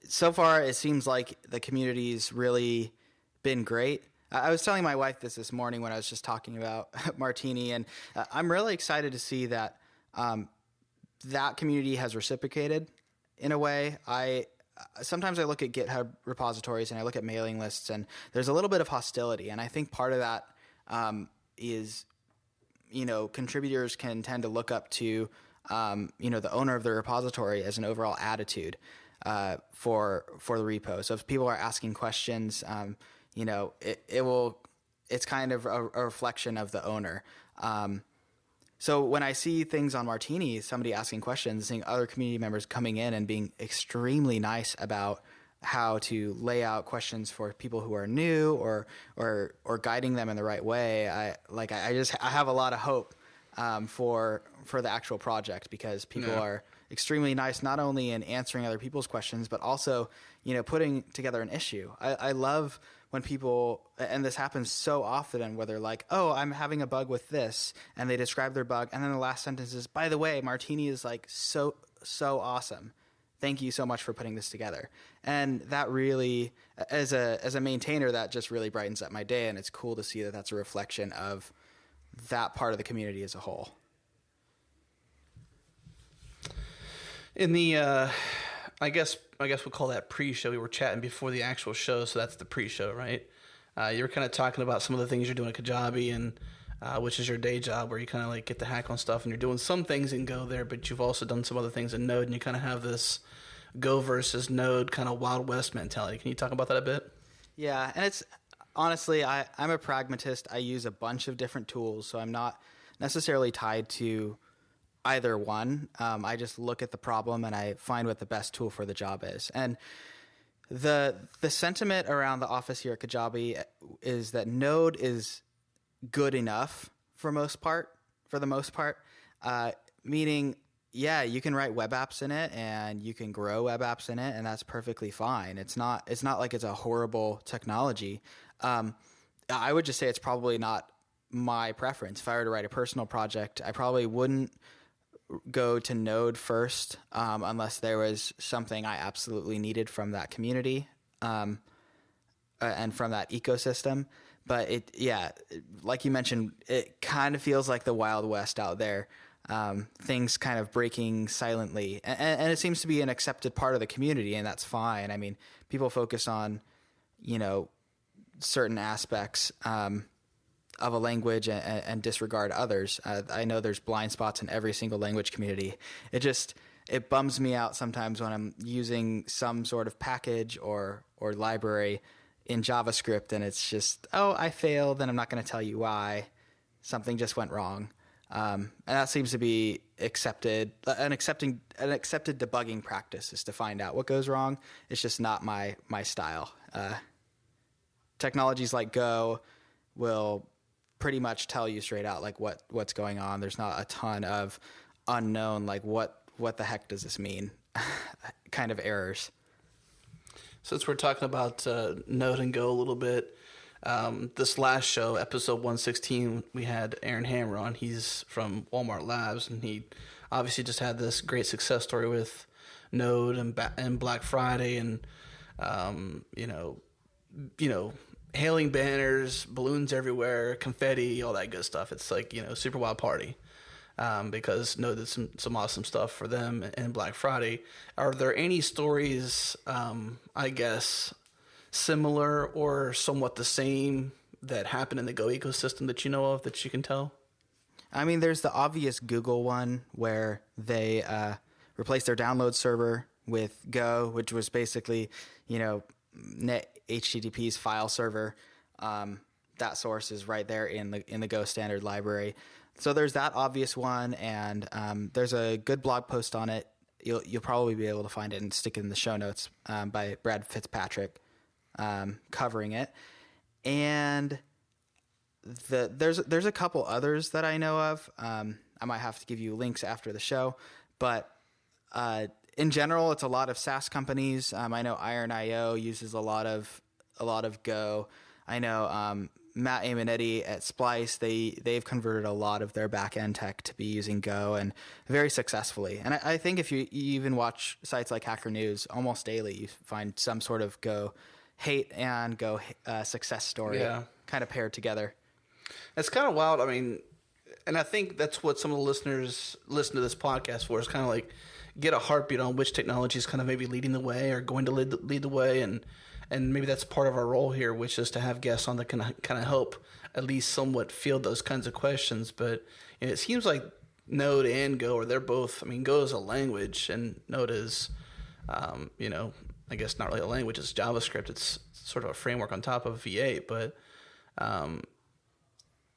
so far, it seems like the community's really been great. I was telling my wife this morning when I was just talking about Martini, and I'm really excited to see that that community has reciprocated in a way. Sometimes I look at GitHub repositories and I look at mailing lists, and there's a little bit of hostility. And I think part of that is, contributors can tend to look up to, the owner of the repository as an overall attitude for the repo. So if people are asking questions, it's kind of a reflection of the owner. So when I see things on Martini, somebody asking questions, seeing other community members coming in and being extremely nice about how to lay out questions for people who are new or guiding them in the right way, I have a lot of hope for the actual project, because people are extremely nice, not only in answering other people's questions, but also, putting together an issue. I love when people, and this happens so often, where they're like, oh, I'm having a bug with this, and they describe their bug, and then the last sentence is, by the way, Martini is like so awesome. Thank you so much for putting this together. And that really, as a maintainer, that just really brightens up my day, and it's cool to see that that's a reflection of that part of the community as a whole. In the, I guess we'll call that pre-show. We were chatting before the actual show, so that's the pre-show, right? You were kind of talking about some of the things you're doing at Kajabi, and which is your day job, where you kind of like get to hack on stuff, and you're doing some things in Go there, but you've also done some other things in Node, and you kind of have this Go versus Node kind of Wild West mentality. Can you talk about that a bit? Yeah, and it's honestly, I'm a pragmatist. I use a bunch of different tools, so I'm not necessarily tied to either one. I just look at the problem and I find what the best tool for the job is. And the sentiment around the office here at Kajabi is that Node is good enough for the most part, meaning, yeah, you can write web apps in it and you can grow web apps in it, and that's perfectly fine. It's not like it's a horrible technology. I would just say it's probably not my preference. If I were to write a personal project, I probably wouldn't go to Node first, unless there was something I absolutely needed from that community, and from that ecosystem. But like you mentioned, it kind of feels like the Wild West out there. Things kind of breaking silently, and it seems to be an accepted part of the community, and that's fine. I mean, people focus on, certain aspects, of a language and disregard others. I know there's blind spots in every single language community. It bums me out sometimes when I'm using some sort of package or library in JavaScript, and it's just, oh, I failed, and I'm not going to tell you why. Something just went wrong. And that seems to be accepted. An accepted debugging practice is to find out what goes wrong. It's just not my style. Technologies like Go will pretty much tell you straight out like what's going on. There's not a ton of unknown, like what the heck does this mean kind of errors. Since we're talking about Node and Go a little bit, this last show, episode 116, we had Aaron Hammer on. He's from Walmart Labs, and he obviously just had this great success story with Node and Black Friday, and hailing banners, balloons everywhere, confetti, all that good stuff. It's like, super wild party, because Node did some awesome stuff for them and Black Friday. Are there any stories, I guess, similar or somewhat the same that happened in the Go ecosystem that you know of that you can tell? I mean, there's the obvious Google one where they replaced their download server with Go, which was basically, HTTP's file server. That source is right there in the Go standard library. So there's that obvious one, and there's a good blog post on it. You'll probably be able to find it and stick it in the show notes, by Brad Fitzpatrick, covering it. And there's a couple others that I know of. I might have to give you links after the show, but in general, it's a lot of SaaS companies. I know Iron.io uses a lot of Go. I know Matt Aimonetti at Splice, they've converted a lot of their back-end tech to be using Go, and very successfully. And I think if you even watch sites like Hacker News, almost daily you find some sort of Go hate and Go success story kind of paired together. It's kind of wild. I mean, and I think that's what some of the listeners listen to this podcast for, is kind of like get a heartbeat on which technology is kind of maybe leading the way or going to lead the way, and maybe that's part of our role here, which is to have guests on that can kind of help at least somewhat field those kinds of questions. But it seems like Node and Go, they're both, I mean, Go is a language and Node is, I guess not really a language, it's JavaScript. It's sort of a framework on top of V8, but,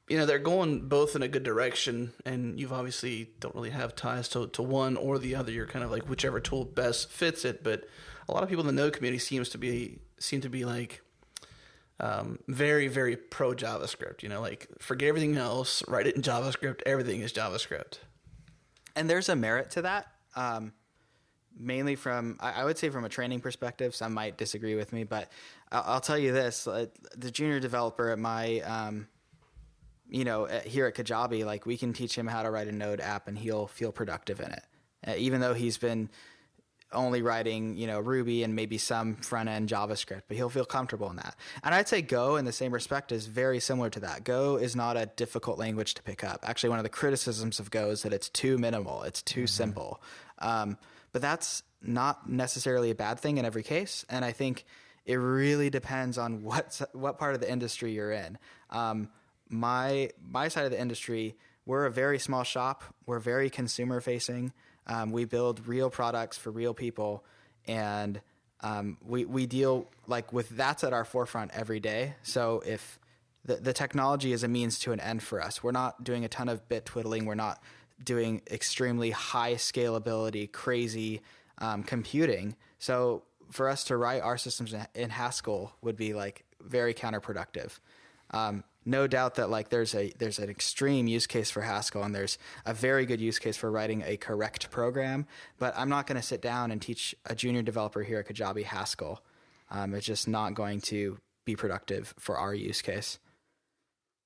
they're going both in a good direction, and you've obviously don't really have ties to one or the other. You're kind of like whichever tool best fits it, but a lot of people in the Node community seem to be like very, very pro JavaScript. Like forget everything else, write it in JavaScript. Everything is JavaScript. And there's a merit to that. mainly from, I would say from a training perspective. Some might disagree with me, but I'll tell you this: the junior developer at my, here at Kajabi, like we can teach him how to write a Node app, and he'll feel productive in it, even though he's been only writing, Ruby and maybe some front end JavaScript, but he'll feel comfortable in that. And I'd say Go, in the same respect, is very similar to that. Go is not a difficult language to pick up. Actually, one of the criticisms of Go is that it's too minimal, it's too simple. But that's not necessarily a bad thing in every case. And I think it really depends on what part of the industry you're in. My side of the industry, we're a very small shop. We're very consumer facing. We build real products for real people, and we deal with that's at our forefront every day. So if the technology is a means to an end for us, we're not doing a ton of bit twiddling. We're not doing extremely high scalability, crazy computing. So for us to write our systems in Haskell would be very counterproductive. No doubt that there's an extreme use case for Haskell, and there's a very good use case for writing a correct program. But I'm not going to sit down and teach a junior developer here at Kajabi Haskell. It's just not going to be productive for our use case.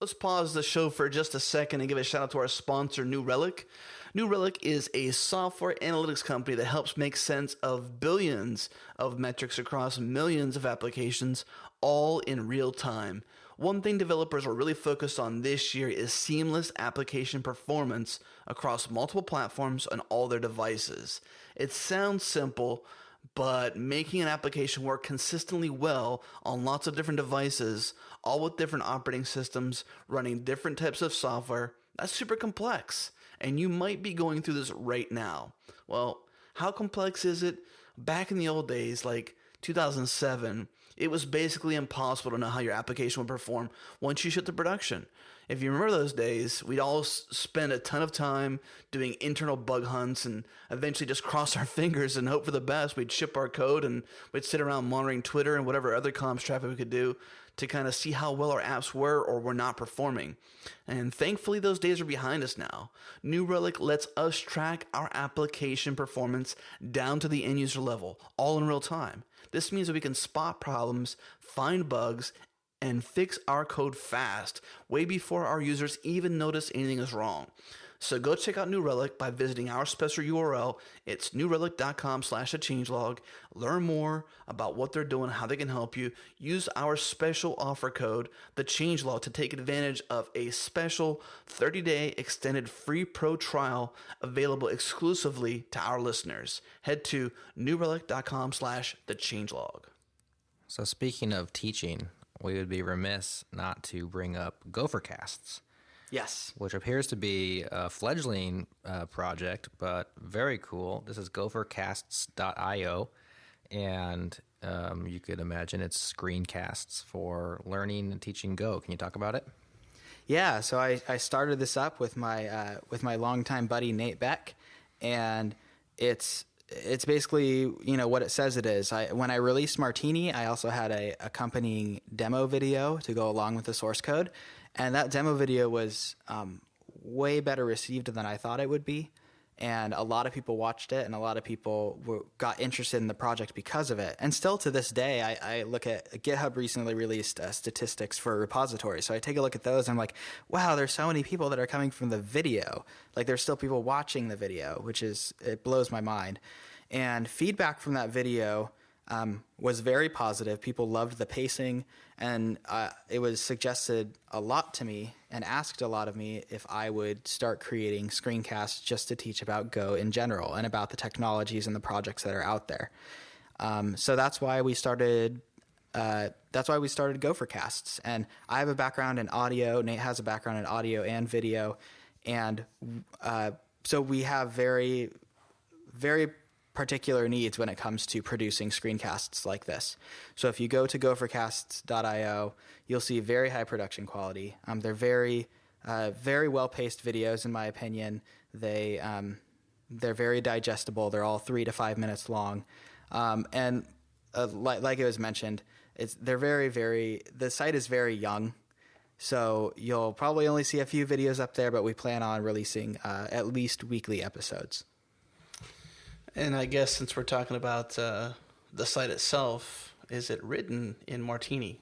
Let's pause the show for just a second and give a shout out to our sponsor, New Relic. New Relic is a software analytics company that helps make sense of billions of metrics across millions of applications, all in real time. One thing developers are really focused on this year is seamless application performance across multiple platforms on all their devices. It sounds simple, but making an application work consistently well on lots of different devices, all with different operating systems, running different types of software, that's super complex. And you might be going through this right now. Well, how complex is it? Back in the old days, like 2007, it was basically impossible to know how your application would perform once you shipped to production. If you remember those days, we'd all spend a ton of time doing internal bug hunts and eventually just cross our fingers and hope for the best. We'd ship our code and we'd sit around monitoring Twitter and whatever other comms traffic we could do to kind of see how well our apps were or were not performing. And thankfully, those days are behind us now. New Relic lets us track our application performance down to the end user level, all in real time. This means that we can spot problems, find bugs, and fix our code fast, way before our users even notice anything is wrong. So go check out New Relic by visiting our special URL. It's newrelic.com/changelog. Learn more about what they're doing, how they can help you. Use our special offer code, the changelog, to take advantage of a special 30-day extended free pro trial available exclusively to our listeners. Head to newrelic.com/thechangelog. So speaking of teaching, we would be remiss not to bring up Gophercasts. Yes. Which appears to be a fledgling project, but very cool. This is Gophercasts.io, and you could imagine it's screencasts for learning and teaching Go. Can you talk about it? Yeah, so I started this up with my longtime buddy Nate Beck, and it's basically what it says it is. When I released Martini, I also had a accompanying demo video to go along with the source code. And that demo video was way better received than I thought it would be. And a lot of people watched it, and a lot of people got interested in the project because of it. And still to this day, I look at GitHub recently released statistics for repositories. So I take a look at those, and I'm like, wow, there's so many people that are coming from the video. There's still people watching the video, it blows my mind. And feedback from that video was very positive. People loved the pacing, and it was suggested a lot to me and asked a lot of me if I would start creating screencasts just to teach about Go in general and about the technologies and the projects that are out there. So that's why we started. Gophercasts, and I have a background in audio. Nate has a background in audio and video, and so we have very, very particular needs when it comes to producing screencasts like this. So if you go to gophercasts.io, you'll see very high production quality. They're very, very well-paced videos, in my opinion. They're very digestible. They're all 3 to 5 minutes long. And like it was mentioned, they're very, very, the site is very young. So you'll probably only see a few videos up there, but we plan on releasing at least weekly episodes. And I guess since we're talking about the site itself, is it written in Martini?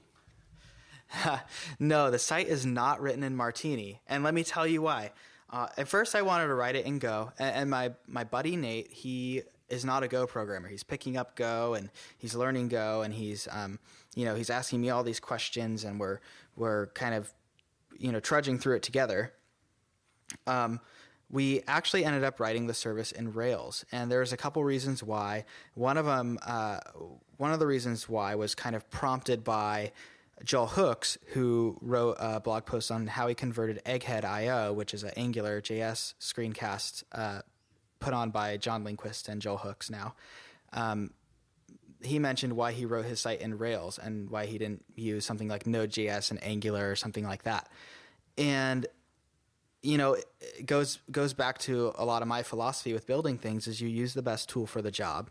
No, the site is not written in Martini, and let me tell you why. At first, I wanted to write it in Go, and my buddy Nate, he is not a Go programmer. He's picking up Go, and he's learning Go, and he's he's asking me all these questions, and we're kind of trudging through it together. We actually ended up writing the service in Rails, and there's a couple reasons why. One of the reasons why was kind of prompted by Joel Hooks, who wrote a blog post on how he converted Egghead.io, which is an Angular JS screencast put on by John Lindquist and Joel Hooks now. He mentioned why he wrote his site in Rails and why he didn't use something like Node.js and Angular or something like that. And it goes back to a lot of my philosophy with building things is you use the best tool for the job.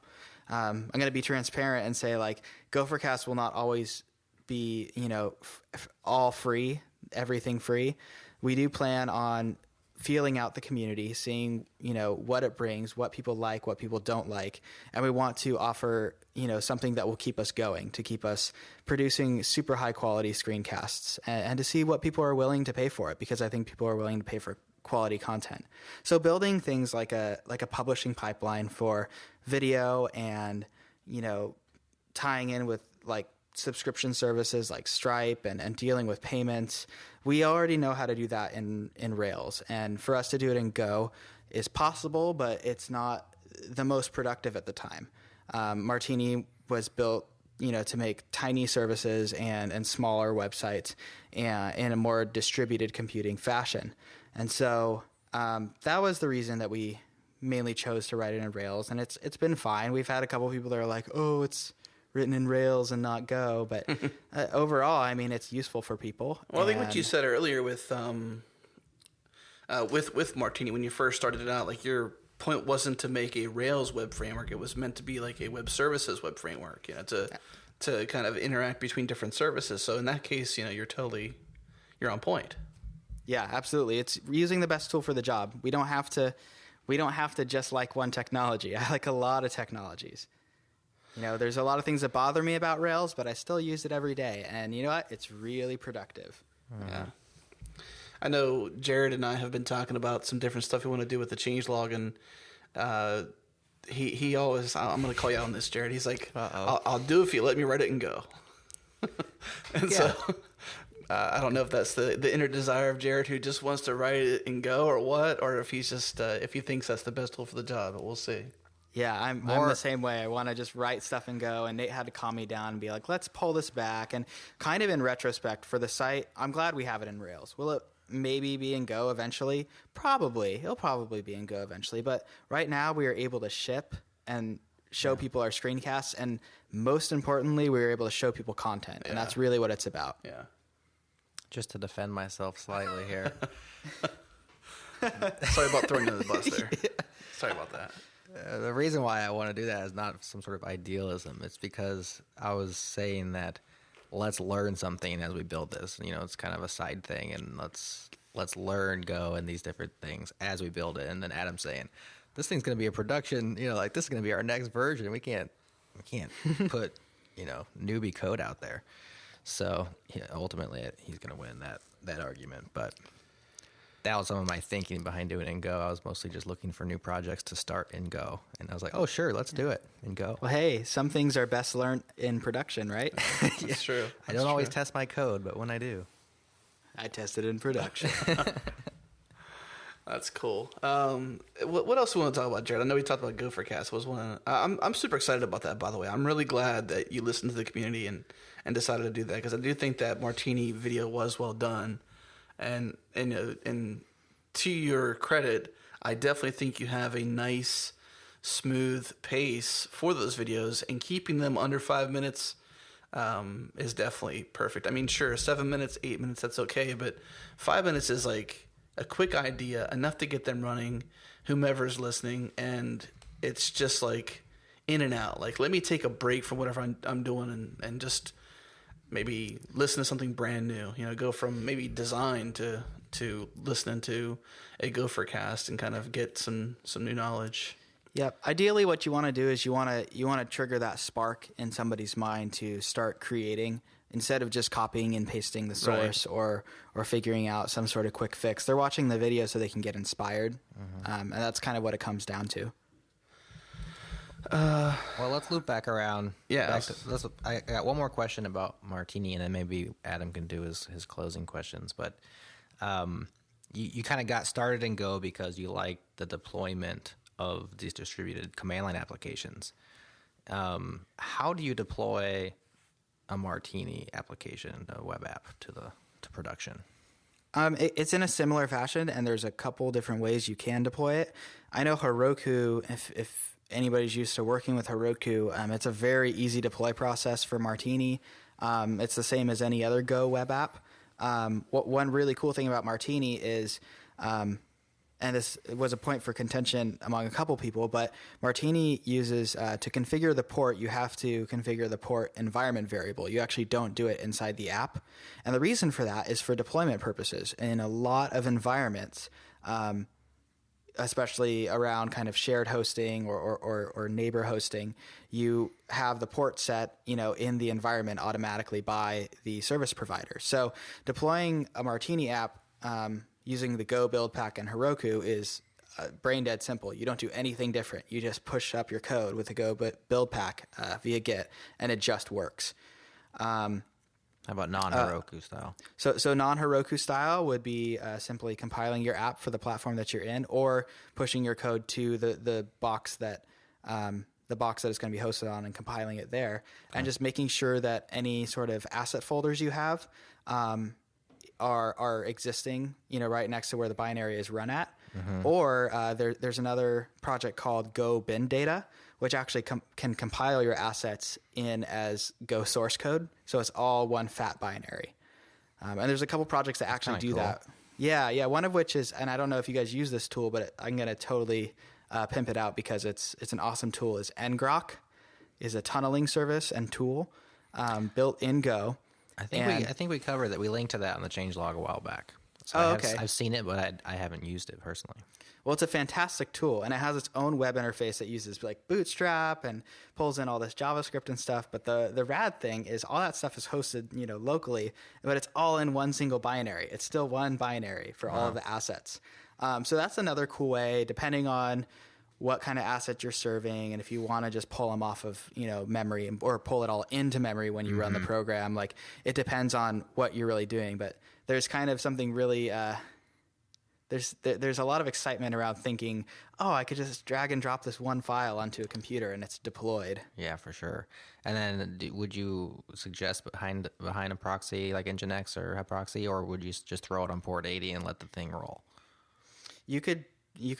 I'm going to be transparent and say, like, Gophercasts will not always be, all free, everything free. We do plan on feeling out the community, seeing, what it brings, what people like, what people don't like. And we want to offer, something that will keep us going, to keep us producing super high quality screencasts and to see what people are willing to pay for it, because I think people are willing to pay for quality content. So building things like a publishing pipeline for video and, tying in with like subscription services like Stripe and dealing with payments. We already know how to do that in Rails. And for us to do it in Go is possible, but it's not the most productive at the time. Martini was built, to make tiny services and smaller websites and in a more distributed computing fashion. And so that was the reason that we mainly chose to write it in Rails. And it's been fine. We've had a couple of people that are like, oh, it's written in Rails and not Go, but overall, I mean, it's useful for people. Well, I think what you said earlier with Martini, when you first started it out, like your point wasn't to make a Rails web framework; it was meant to be like a web services web framework, to kind of interact between different services. So in that case, you're on point. Yeah, absolutely. It's using the best tool for the job. We don't have to just like one technology. I like a lot of technologies. There's a lot of things that bother me about Rails, but I still use it every day. And you know what? It's really productive. Yeah. I know Jared and I have been talking about some different stuff we want to do with the changelog, and he always, I'm going to call you out on this, Jared. He's like, I'll do it if you let me write it and Go. So I don't know if that's the inner desire of Jared, who just wants to write it and Go, or what, or if he's just if he thinks that's the best tool for the job, but we'll see. Yeah, I'm the same way. I want to just write stuff and go, and Nate had to calm me down and be like, let's pull this back. And kind of in retrospect for the site, I'm glad we have it in Rails. Will it maybe be in Go eventually? Probably. It'll probably be in Go eventually. But right now we are able to ship and show people our screencasts, and most importantly, we were able to show people content, and that's really what it's about. Yeah. Just to defend myself slightly here. Sorry about throwing you under the bus there. Sorry about that. The reason why I want to do that is not some sort of idealism. It's because I was saying that let's learn something as we build this. It's kind of a side thing, and let's learn Go and these different things as we build it. And then Adam's saying, this thing's going to be a production. Like this is going to be our next version. We can't put newbie code out there. So ultimately, he's going to win that argument, but. That was some of my thinking behind doing it in Go. I was mostly just looking for new projects to start in Go. And I was like, oh, sure, let's do it in Go. Well, hey, some things are best learned in production, right? That's true. I don't always test my code, but when I do. I test it in production. That's cool. What else do we want to talk about, Jared? I know we talked about Gophercast. I'm super excited about that, by the way. I'm really glad that you listened to the community and decided to do that, because I do think that Martini video was well done. And to your credit, I definitely think you have a nice, smooth pace for those videos, and keeping them under 5 minutes is definitely perfect. I mean, sure, 7 minutes, 8 minutes, that's okay, but 5 minutes is like a quick idea, enough to get them running, whomever's listening, and it's just like in and out. Like, let me take a break from whatever I'm doing and just maybe listen to something brand new, go from maybe design to listening to a Gophercast and kind of get some new knowledge. Yep. Ideally, what you want to do is you want to trigger that spark in somebody's mind to start creating instead of just copying and pasting the source or figuring out some sort of quick fix. They're watching the video so they can get inspired, and that's kind of what it comes down to. Well, let's loop back around. Yeah. I got one more question about Martini, and then maybe Adam can do his closing questions. But you kind of got started in Go because you liked the deployment of these distributed command line applications. How do you deploy a Martini application, a web app, to production? It's in a similar fashion, and there's a couple different ways you can deploy it. I know Heroku, if anybody's used to working with Heroku, it's a very easy deploy process for Martini. It's the same as any other Go web app. One really cool thing about Martini is, and this was a point for contention among a couple people, but Martini uses, to configure the port, you have to configure the port environment variable. You actually don't do it inside the app. And the reason for that is for deployment purposes. In a lot of environments, especially around kind of shared hosting or neighbor hosting, you have the port set, in the environment automatically by the service provider. So deploying a Martini app, using the Go build pack and Heroku is brain dead simple. You don't do anything different. You just push up your code with the Go build pack via Git, and it just works. How about non-Heroku style? So non-Heroku style would be simply compiling your app for the platform that you're in, or pushing your code to the box that it's going to be hosted on and compiling it there, and just making sure that any sort of asset folders you have are existing, right next to where the binary is run at. Or there's another project called Go bin data, which actually can compile your assets in as Go source code. So it's all one fat binary. And there's a couple projects that actually do that. Yeah. One of which is, and I don't know if you guys use this tool, but I'm going to totally pimp it out because it's an awesome tool, is ngrok, is a tunneling service and tool built in Go. I think we covered that. We linked to that on the changelog a while back. So okay. I've seen it, but I haven't used it personally. Well, it's a fantastic tool, and it has its own web interface that uses like Bootstrap and pulls in all this JavaScript and stuff. But the rad thing is all that stuff is hosted, locally, but it's all in one single binary. It's still one binary for all of the assets. So that's another cool way, depending on what kind of asset you're serving, and if you want to just pull them off of memory or pull it all into memory when you run the program. Like, it depends on what you're really doing, but there's kind of something really there's a lot of excitement around thinking, I could just drag and drop this one file onto a computer and it's deployed. Yeah, for sure. And then would you suggest behind a proxy like Nginx or a proxy, or would you just throw it on port 80 and let the thing roll? You could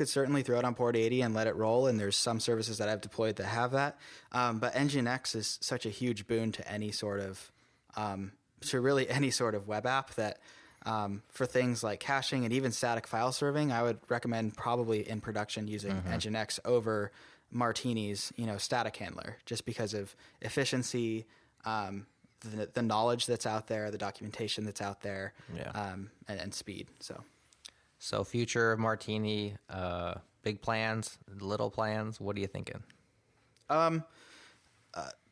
certainly throw it on port 80 and let it roll, and there's some services that I've deployed that have that. But Nginx is such a huge boon to any sort of web app that for things like caching and even static file serving, I would recommend probably in production using Nginx over Martini's static handler, just because of efficiency, the knowledge that's out there, the documentation that's out there, and speed. So future of Martini, big plans, little plans. What are you thinking?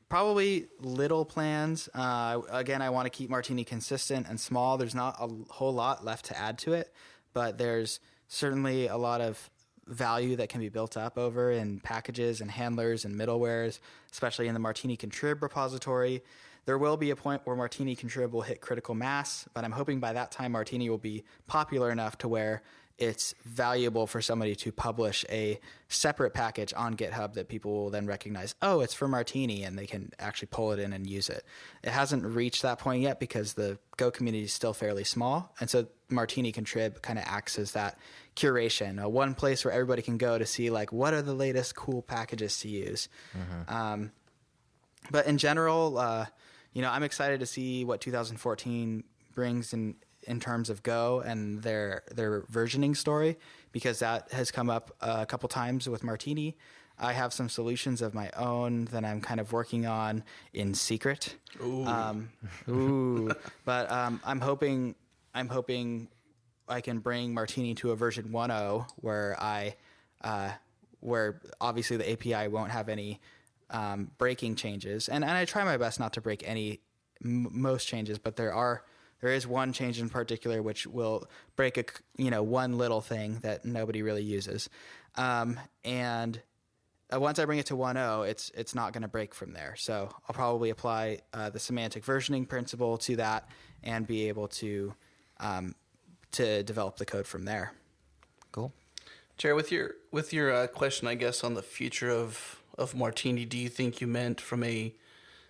Probably little plans. Again, I want to keep Martini consistent and small. There's not a whole lot left to add to it, but there's certainly a lot of value that can be built up over in packages and handlers and middlewares, especially in the Martini contrib repository. There will be a point where Martini contrib will hit critical mass, but I'm hoping by that time Martini will be popular enough to where it's valuable for somebody to publish a separate package on GitHub that people will then recognize, it's for Martini, and they can actually pull it in and use it. It hasn't reached that point yet because the Go community is still fairly small, and so Martini contrib kind of acts as that curation, one place where everybody can go to see like what are the latest cool packages to use. But in general, I'm excited to see what 2014 brings in terms of Go and their versioning story, because that has come up a couple times with Martini. I have some solutions of my own that I'm kind of working on in secret. But I'm hoping I can bring Martini to a version 1.0 where I where obviously the API won't have any breaking changes, and I try my best not to break most changes, but there is one change in particular which will break one little thing that nobody really uses, and once I bring it to 1.0, it's not going to break from there. So I'll probably apply the semantic versioning principle to that and be able to develop the code from there. Cool. Jared, with your question, I guess, on the future of Martini, do you think you meant from a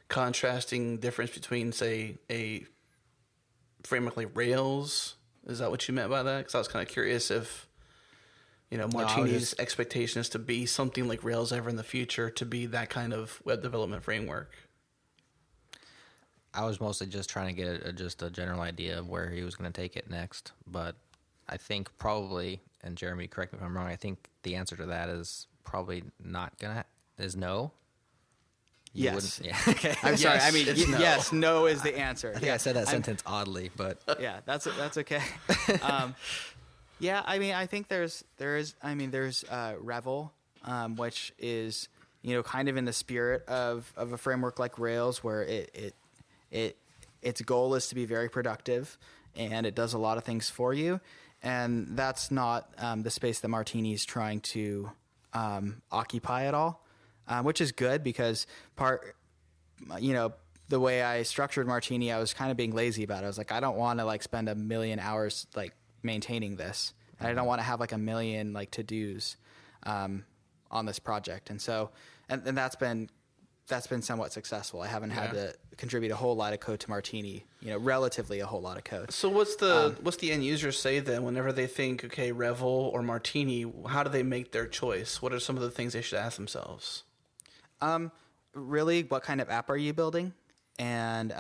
contrasting difference between, say, a framework like Rails? Is that what you meant by that? Because I was kind of curious if, Martini's expectation is to be something like Rails ever in the future, to be that kind of web development framework. I was mostly just trying to get just a general idea of where he was going to take it next. But I think probably, and Jeremy, correct me if I'm wrong, I think the answer to that is probably is no. Yes. Yeah. Okay. I'm sorry. I mean, no. Yes, no is the answer. I think I said that sentence oddly, but yeah, that's okay. Yeah, I mean, I think there's Revel, which is kind of in the spirit of a framework like Rails, where its goal is to be very productive, and it does a lot of things for you, and that's not the space that Martini's trying to occupy at all, which is good because the way I structured Martini, I was kind of being lazy about it. I was like, I don't want to spend 1 million hours maintaining this. And I don't want to have 1 million to-dos on this project. And so, and that's been somewhat successful. I haven't had to contribute a whole lot of code to Martini, relatively a whole lot of code. So what's the end user say then whenever they think, okay, Revel or Martini, how do they make their choice? What are some of the things they should ask themselves? Really, what kind of app are you building? And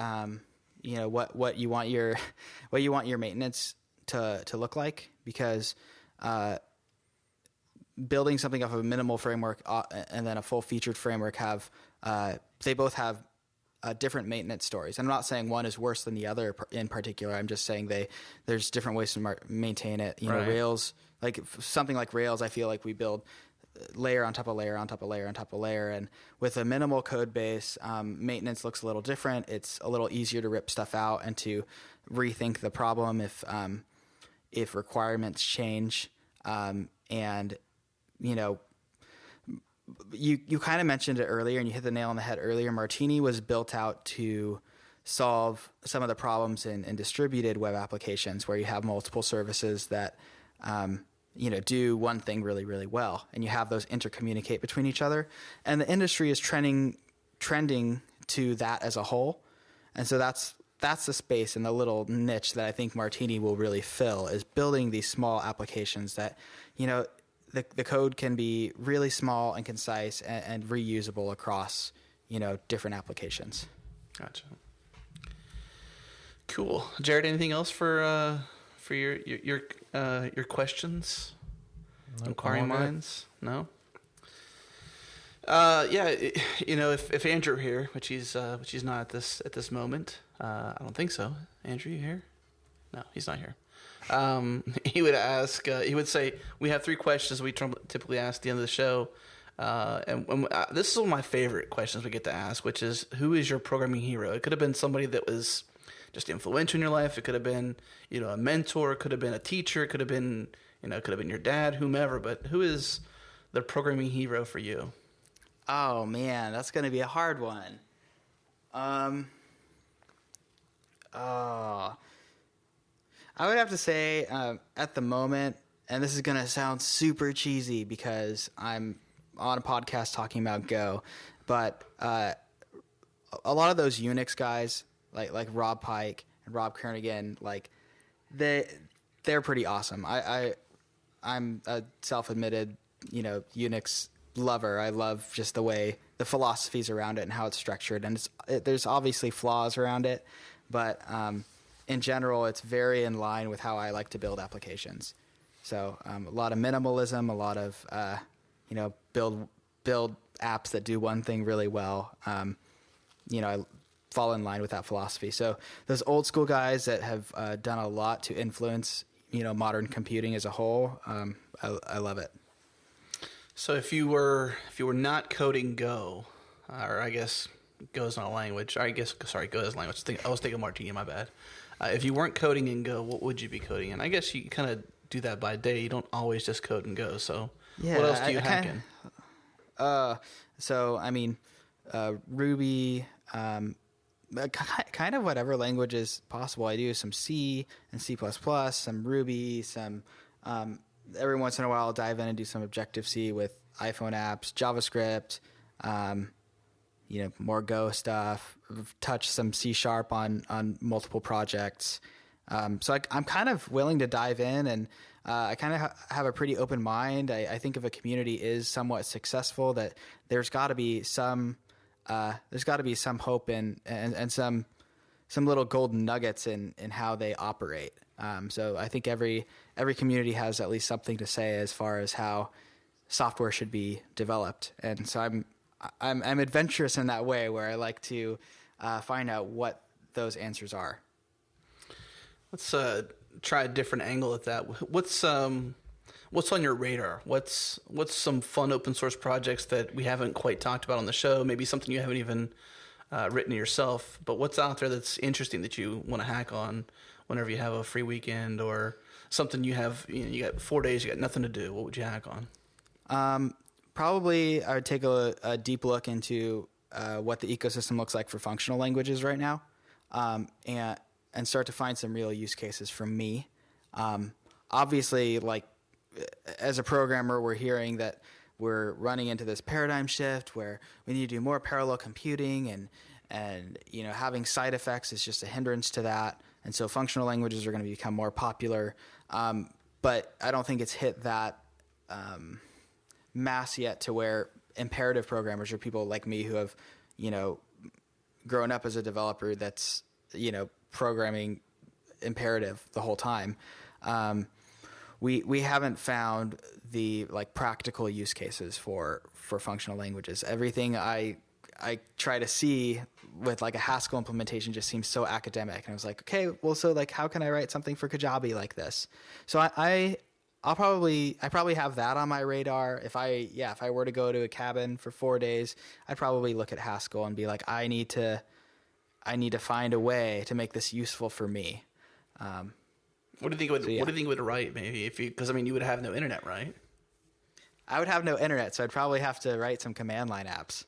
what you want your maintenance to look like, because building something off of a minimal framework and then a full featured framework they both have different maintenance stories. I'm not saying one is worse than the other in particular. I'm just saying there's different ways to maintain it. Right. Rails, something like Rails, I feel like we build layer on top of layer on top of layer on top of layer, and with a minimal code base, maintenance looks a little different. It's a little easier to rip stuff out and to rethink the problem if requirements change. And you kind of mentioned it earlier, and you hit the nail on the head earlier. Martini was built out to solve some of the problems in distributed web applications, where you have multiple services that do one thing really, really well, and you have those intercommunicate between each other. And the industry is trending to that as a whole, and so that's the space and the little niche that I think Martini will really fill, is building these small applications that, the code can be really small and concise and reusable across, different applications. Gotcha. Cool. Jared, anything else for your questions? Inquiring minds? No? If Andrew here, which he's not at this moment, I don't think so. Andrew, you here? No, he's not here. He would ask. He would say, "We have 3 questions we typically ask at the end of the show, and this is one of my favorite questions we get to ask, which is, who is your programming hero?" It could have been somebody that was just influential in your life. It could have been, a mentor. It could have been a teacher. It could have been, your dad, whomever. But who is the programming hero for you? Oh man, that's going to be a hard one. I would have to say, at the moment, and this is going to sound super cheesy because I'm on a podcast talking about Go, but a lot of those Unix guys, like Rob Pike and Rob Kernigan, they're pretty awesome. I'm a self-admitted, Unix lover. I love just the philosophies around it and how it's structured, and there's obviously flaws around it, but in general, it's very in line with how I like to build applications. So a lot of minimalism, a lot of build apps that do one thing really well. I fall in line with that philosophy. So those old school guys that have done a lot to influence modern computing as a whole, I love it. So if you were not coding Go, or I guess Go is not a language. Go is a language. I was thinking Martini. My bad. If you weren't coding in Go, what would you be coding in? I guess you kind of do that by day. You don't always just code in Go. So what else do you hack in? So I mean, Ruby, kind of whatever language is possible. I do some C and C++, some Ruby, some. Every once in a while, I'll dive in and do some Objective-C with iPhone apps, JavaScript, more Go stuff. Touch some C# on multiple projects. So I'm kind of willing to dive in, and I kind of have a pretty open mind. I think if a community is somewhat successful, that there's got to be some hope and some little golden nuggets in how they operate. So I think every community has at least something to say as far as how software should be developed, and so I'm adventurous in that way, where I like to find out what those answers are. Let's try a different angle at that. What's on your radar? What's some fun open source projects that we haven't quite talked about on the show? Maybe something you haven't even written yourself, but what's out there that's interesting that you want to hack on whenever you have a free weekend, or something you got 4 days, you got nothing to do? What would you hack on? Probably I would take a deep look into what the ecosystem looks like for functional languages right now, and start to find some real use cases for me. Obviously, like as a programmer, we're hearing that we're running into this paradigm shift where we need to do more parallel computing, and having side effects is just a hindrance to that. And so functional languages are going to become more popular. But I don't think it's hit that mass yet to where imperative programmers, or people like me who have, grown up as a developer that's, programming imperative the whole time. We haven't found the practical use cases for functional languages. Everything I try to see with a Haskell implementation just seems so academic, and I was like, okay, well, so how can I write something for Kajabi like this? So I probably have that on my radar. If I were to go to a cabin for 4 days, I'd probably look at Haskell and be like, I need to find a way to make this useful for me. What do you think what do you think it would write, maybe, because you would have no internet, right? I would have no internet, so I'd probably have to write some command line apps,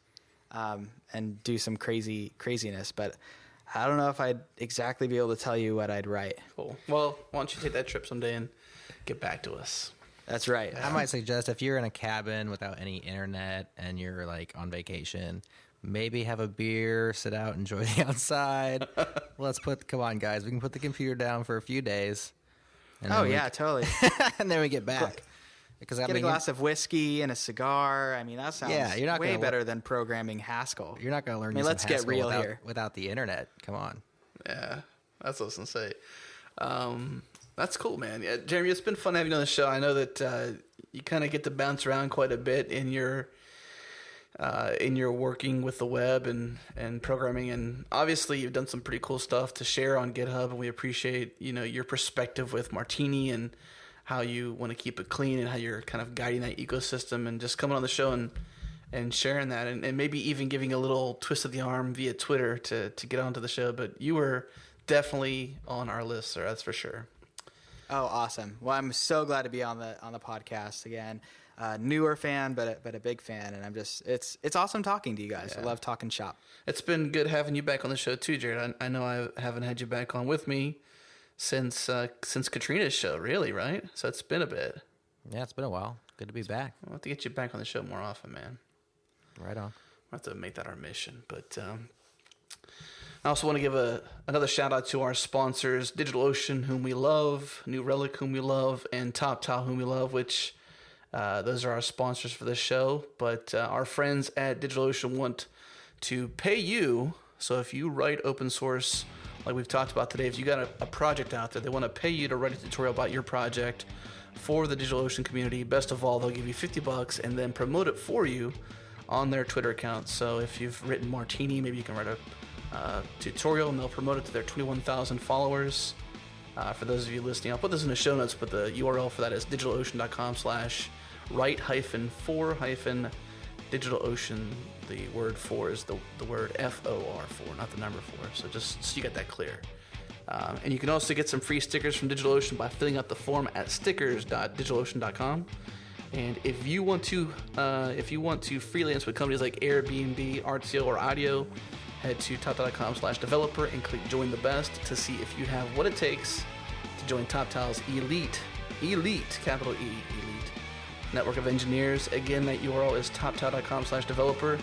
and do some craziness. But I don't know if I'd exactly be able to tell you what I'd write. Cool. Well, why don't you take that trip someday and get back to us? That's right. I might suggest, if you're in a cabin without any internet and you're on vacation, maybe have a beer, sit out, enjoy the outside. Come on, guys, we can put the computer down for a few days. Totally. And then we get back. Because get a glass of whiskey and a cigar. That sounds you're not way better than programming Haskell. You're not going to learn. Let's get real here. Without the internet. Come on. Yeah, that's what I was going to say. That's cool, man. Yeah, Jeremy, it's been fun having you on the show. I know that you kind of get to bounce around quite a bit in your working with the web and programming, and obviously you've done some pretty cool stuff to share on GitHub, and we appreciate your perspective with Martini and how you want to keep it clean, and how you're kind of guiding that ecosystem, and just coming on the show and sharing that, and maybe even giving a little twist of the arm via Twitter to get onto the show. But you were definitely on our list, sir, that's for sure. Oh, awesome. Well, I'm so glad to be on the podcast again. Newer fan, but a big fan, and it's awesome talking to you guys. Yeah. I love talking shop. It's been good having you back on the show too, Jared. I know I haven't had you back on with me since Katrina's show, really, right? So it's been a bit. Yeah, it's been a while. Good to be back. I'll have to get you back on the show more often, man. Right on. We'll have to make that our mission. But I also want to give another shout out to our sponsors, DigitalOcean, whom we love, New Relic, whom we love, and TopTal, whom we love, which those are our sponsors for this show. But our friends at DigitalOcean want to pay you. So if you write open source, like we've talked about today, if you got a project out there, they want to pay you to write a tutorial about your project for the DigitalOcean community. Best of all, they'll give you $50 and then promote it for you on their Twitter account. So if you've written Martini, maybe you can write a tutorial and they'll promote it to their 21,000 followers. For those of you listening, I'll put this in the show notes, but the URL for that is digitalocean.com/Martini. right-for-DigitalOcean. The word for is the word FOR, for, not the number 4. So just so you get that clear. And you can also get some free stickers from DigitalOcean by filling out the form at stickers.digitalocean.com. And if you want to freelance with companies like Airbnb, RTO, or Audio, head to TopTal.com/developer and click Join the Best to see if you have what it takes to join TopTal's elite, capital E, elite network of engineers. Again, that URL is TopTal.com/developer.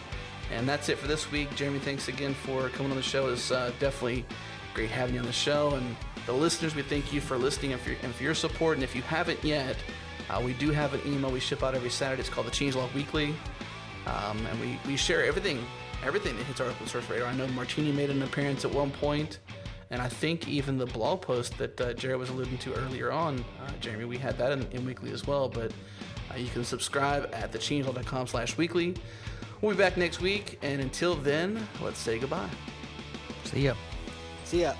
And that's it for this week. Jeremy, thanks again for coming on the show. It's definitely great having you on the show. And the listeners, we thank you for listening and for your support. And if you haven't yet, we do have an email we ship out every Saturday. It's called the Changelog Weekly. And we share everything that hits our open source radar. I know Martini made an appearance at one point, and I think even the blog post that Jared was alluding to earlier on, Jeremy, we had that in Weekly as well. But you can subscribe at thechangelog.com/weekly. We'll be back next week, and until then, let's say goodbye. See ya. See ya.